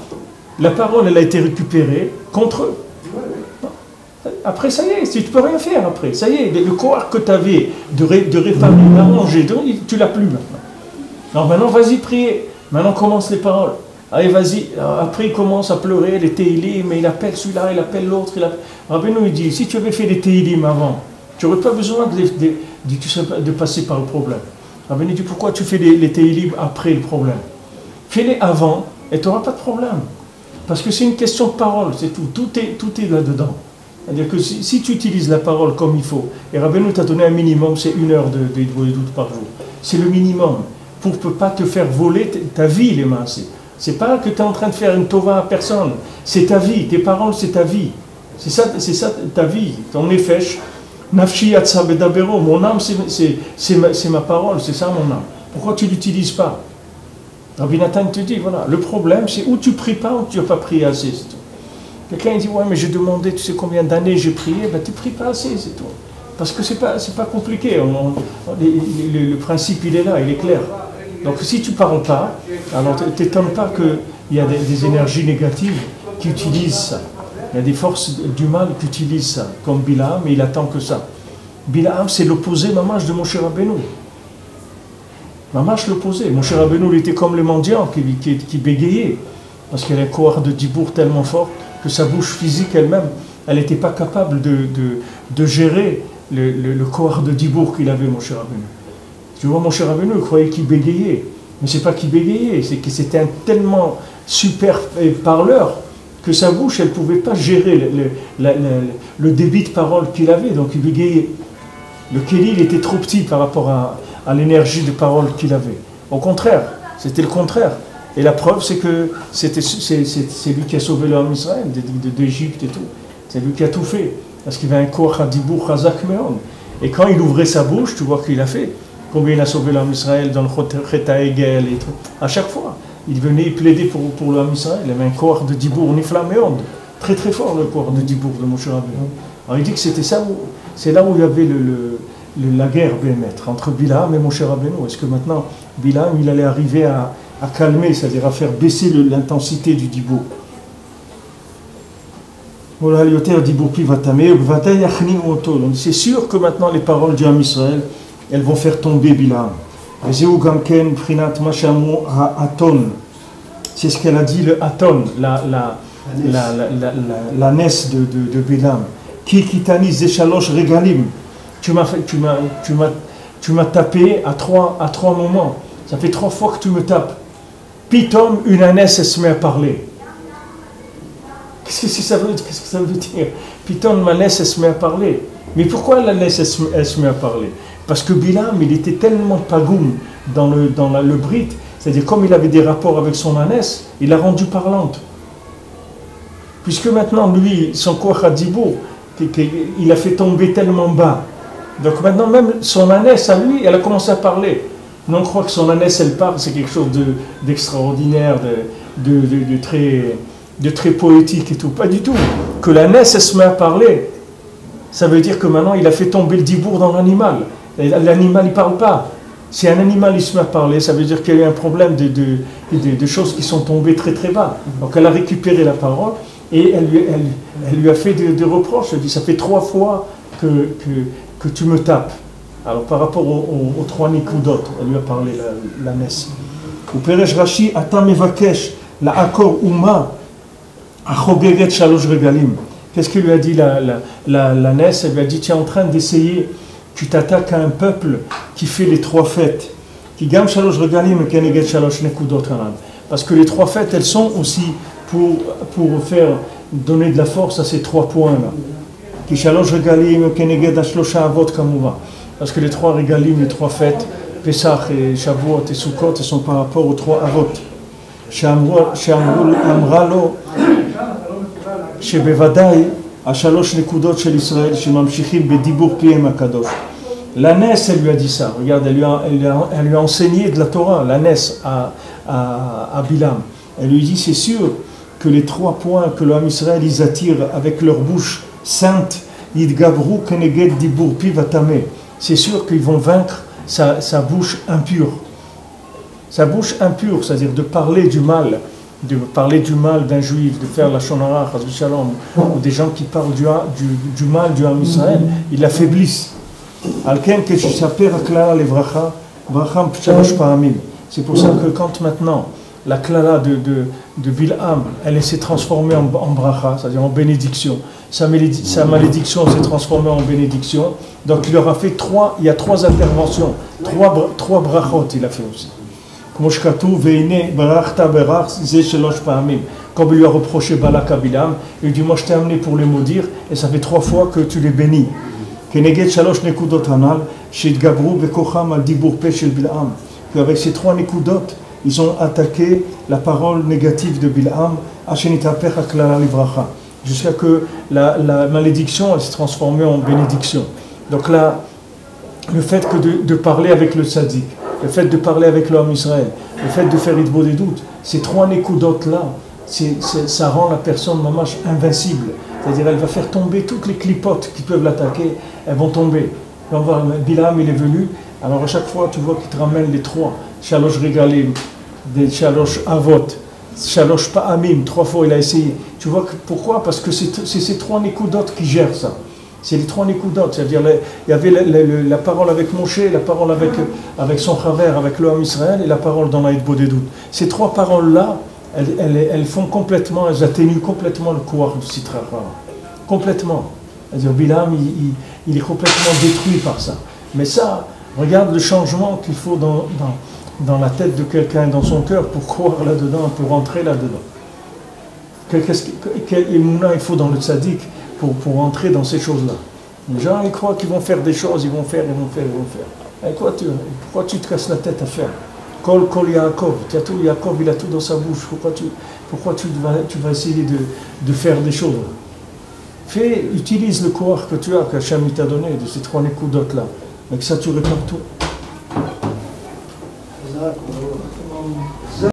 La parole, elle a été récupérée contre eux. Après, ça y est, tu ne peux rien faire après. Ça y est, le courage que tu avais de réparer, d'arranger, tu ne l'as plus maintenant. Alors maintenant, vas-y prier. Maintenant, commence les paroles. Allez, vas-y. Après, il commence à pleurer, les Teilim, mais il appelle celui-là, il appelle l'autre. Rabbeinu, il dit, si tu avais fait les Teilim avant, tu n'aurais pas besoin de passer par le problème. Rabbeinu dit, pourquoi tu fais les Teilim après le problème? Fais-les avant et tu n'auras pas de problème. Parce que c'est une question de parole, c'est tout. Tout est là-dedans. C'est-à-dire que si tu utilises la parole comme il faut, et Rabbeinu t'a donné un minimum, c'est 1 heure de doute par jour. C'est le minimum pour ne pas te faire voler ta vie, les mains. C'est pas que tu es en train de faire une tova à personne. C'est ta vie, tes paroles, c'est ta vie. C'est ça ta vie, ton nefesh. Nafshi yatsa bedabero, mon âme, c'est ma parole, c'est ça mon âme. Pourquoi tu ne l'utilises pas? Rabbi Nathan te dit, voilà, le problème, c'est où tu ne pries pas ou tu n'as pas prié assez, c'est tout. Quelqu'un dit, ouais, mais j'ai demandé, tu sais combien d'années j'ai prié, ben tu ne pries pas assez, c'est tout. Parce que c'est pas compliqué, le principe, il est là, il est clair. Donc si tu ne parles pas, alors ne t'étonne pas qu'il y a des énergies négatives qui utilisent ça. Il y a des forces du mal qui utilisent ça, comme Bilaam, mais il attend que ça. Bilaam, c'est l'opposé, mamash, de Moshe Rabbeinu. Mamash l'opposé. Moshe Rabbeinu, il était comme le mendiant qui bégayait, parce qu'il avait un corps de dibour tellement fort que sa bouche physique elle-même, elle n'était pas capable de gérer le corps de dibour qu'il avait, Moshe Rabbeinu. Tu vois, Moshe Rabbeinu, il croyait qu'il bégayait. Mais c'est pas qu'il bégayait, c'est que c'était un tellement super parleur que sa bouche, elle ne pouvait pas gérer le débit de parole qu'il avait, donc il bégayait. Le Kéli, il était trop petit par rapport à l'énergie de parole qu'il avait. Au contraire, c'était le contraire. Et la preuve, c'est que c'est lui qui a sauvé l'homme Israël d'Égypte et tout. C'est lui qui a tout fait. Parce qu'il avait un corps à dibour chazak meon. Et quand il ouvrait sa bouche, tu vois qu'il a fait. Combien il a sauvé l'homme Israël dans le Cheta Egel et tout. À chaque fois, il venait plaider pour l'homme Israël. Il avait un corps de dibour nifla meon. Très très fort le corps de dibour de Moshe Rabbeinu. Alors il dit que c'était ça, c'est là où il y avait la guerre bémétre entre Bilaam et Moshe Rabbeinu. Est-ce que maintenant Bilaam il allait arriver à calmer, c'est-à-dire à faire baisser l'intensité du dibour? C'est sûr que maintenant les paroles du Ham Israël, elles vont faire tomber Bilaam. C'est ce qu'elle a dit, le Aton, la nesse de Bilaam. Qui kitani zeshalosh regalim. Tu m'as tapé à trois moments. Ça fait 3 fois que tu me tapes. Pitom, une ânesse, elle se met à parler. Qu'est-ce que ça veut dire? Pitom, ma ânesse, elle se met à parler. Mais pourquoi la ânesse, elle se met à parler? Parce que Bilaam, il était tellement pagoum dans le brit, c'est-à-dire comme il avait des rapports avec son ânesse, il l'a rendu parlante. Puisque maintenant, lui, son koach dibour, il a fait tomber tellement bas. Donc maintenant, même son ânesse à lui, elle a commencé à parler. Non, on croit que son ânesse, elle parle, c'est quelque chose d'extraordinaire, de très poétique et tout. Pas du tout. Que l'ânesse, elle se met à parler, ça veut dire que maintenant, il a fait tomber le dibour dans l'animal. L'animal, il ne parle pas. Si un animal, il se met à parler, ça veut dire qu'il y a eu un problème de choses qui sont tombées très très bas. Donc elle a récupéré la parole et elle lui a fait des reproches. Elle dit, ça fait 3 fois que tu me tapes. Alors par rapport aux 3 Nikoudot, elle lui a parlé la Ness. Ou Peresh Rashi, Ata Mevakesh, la Akor Uma, Achogeget Shalosh Regalim. Qu'est-ce qu'il lui a dit la Ness? Elle lui a dit, tu es en train d'essayer, tu t'attaques à un peuple qui fait les 3 fêtes. Qui Gam Shalosh Regalim, Keneget Shalosh Nikoudot Hanan. Parce que les 3 fêtes, elles sont aussi pour donner de la force à ces 3 points-là. Qui Shalosh Regalim, Keneged Ashlosha Avot Kamouva. Parce que les 3 Regalim, les 3 fêtes, Pesach et Shavuot et Sukkot, elles sont par rapport aux 3 Avot. She'amru Amralo, Shebevadai, Ashalosh Nekudot Shel Israël, Shemamshichim Bedibur Piem Akadosh. La Ness, elle lui a dit ça. Regarde, elle lui a enseigné de la Torah, la Ness à Bilam. Elle lui dit, c'est sûr que les 3 points que l'homme Israël, ils attirent avec leur bouche sainte, Yidgabru Keneged Dibur Pi Vatame. C'est sûr qu'ils vont vaincre sa bouche impure. Sa bouche impure, c'est-à-dire de parler du mal d'un juif, de faire la shonara, ou des gens qui parlent du mal du Ham Israël, ils l'affaiblissent. C'est pour ça que quand maintenant la klala de Bilham, elle s'est transformée en bracha, c'est-à-dire en bénédiction. Sa malédiction s'est transformée en bénédiction. Donc il leur a fait il y a 3 interventions, 3 brachot il a fait aussi. Comme il lui a reproché Balak à Bilham, il dit, moi je t'ai amené pour les maudire, et ça fait 3 fois que tu les bénis. Avec ces 3 nekudot, ils ont attaqué la parole négative de Bilham, jusqu'à que la malédiction elle s'est transformée en bénédiction. Donc là, le fait de parler avec le tzaddik, le fait de parler avec l'homme Israël, le fait de faire Idbo des doutes, ces 3 nekudot là, ça rend la personne mamash invincible. C'est-à-dire elle va faire tomber toutes les clipotes qui peuvent l'attaquer, elles vont tomber. On va voir, Bilham il est venu, alors à chaque fois tu vois qu'il te ramène les 3 Shalosh Regalim, des Shalosh Avot, Shalosh Pa'amim, 3 fois il a essayé. Tu vois pourquoi? Parce que c'est ces 3 Nekudotes qui gèrent ça. C'est les 3 Nekudotes. C'est-à-dire, il y avait la parole avec Moshe, la parole avec son Chaver, avec le Ham Israël, et la parole dans l'Aïd Bodedut. Ces 3 paroles-là, elles font complètement, elles atténuent complètement le Kouach du Sitra Achra. Complètement. C'est-à-dire, Bilam, il est complètement détruit par ça. Mais ça, regarde le changement qu'il faut dans la tête de quelqu'un, dans son cœur, pour croire là-dedans, pour entrer là-dedans. Quel émouna il faut dans le tzaddik pour entrer dans ces choses-là. Les gens, ils croient qu'ils vont faire des choses, ils vont faire. Et pourquoi tu te casses la tête à faire? Kol Yaakov, Yaakov, il a tout dans sa bouche. Pourquoi tu vas essayer de faire des choses? Utilise le koach que tu as, qu'Hachem t'a donné, de ces 3 Nekudotes-là. Avec ça, tu répares tout.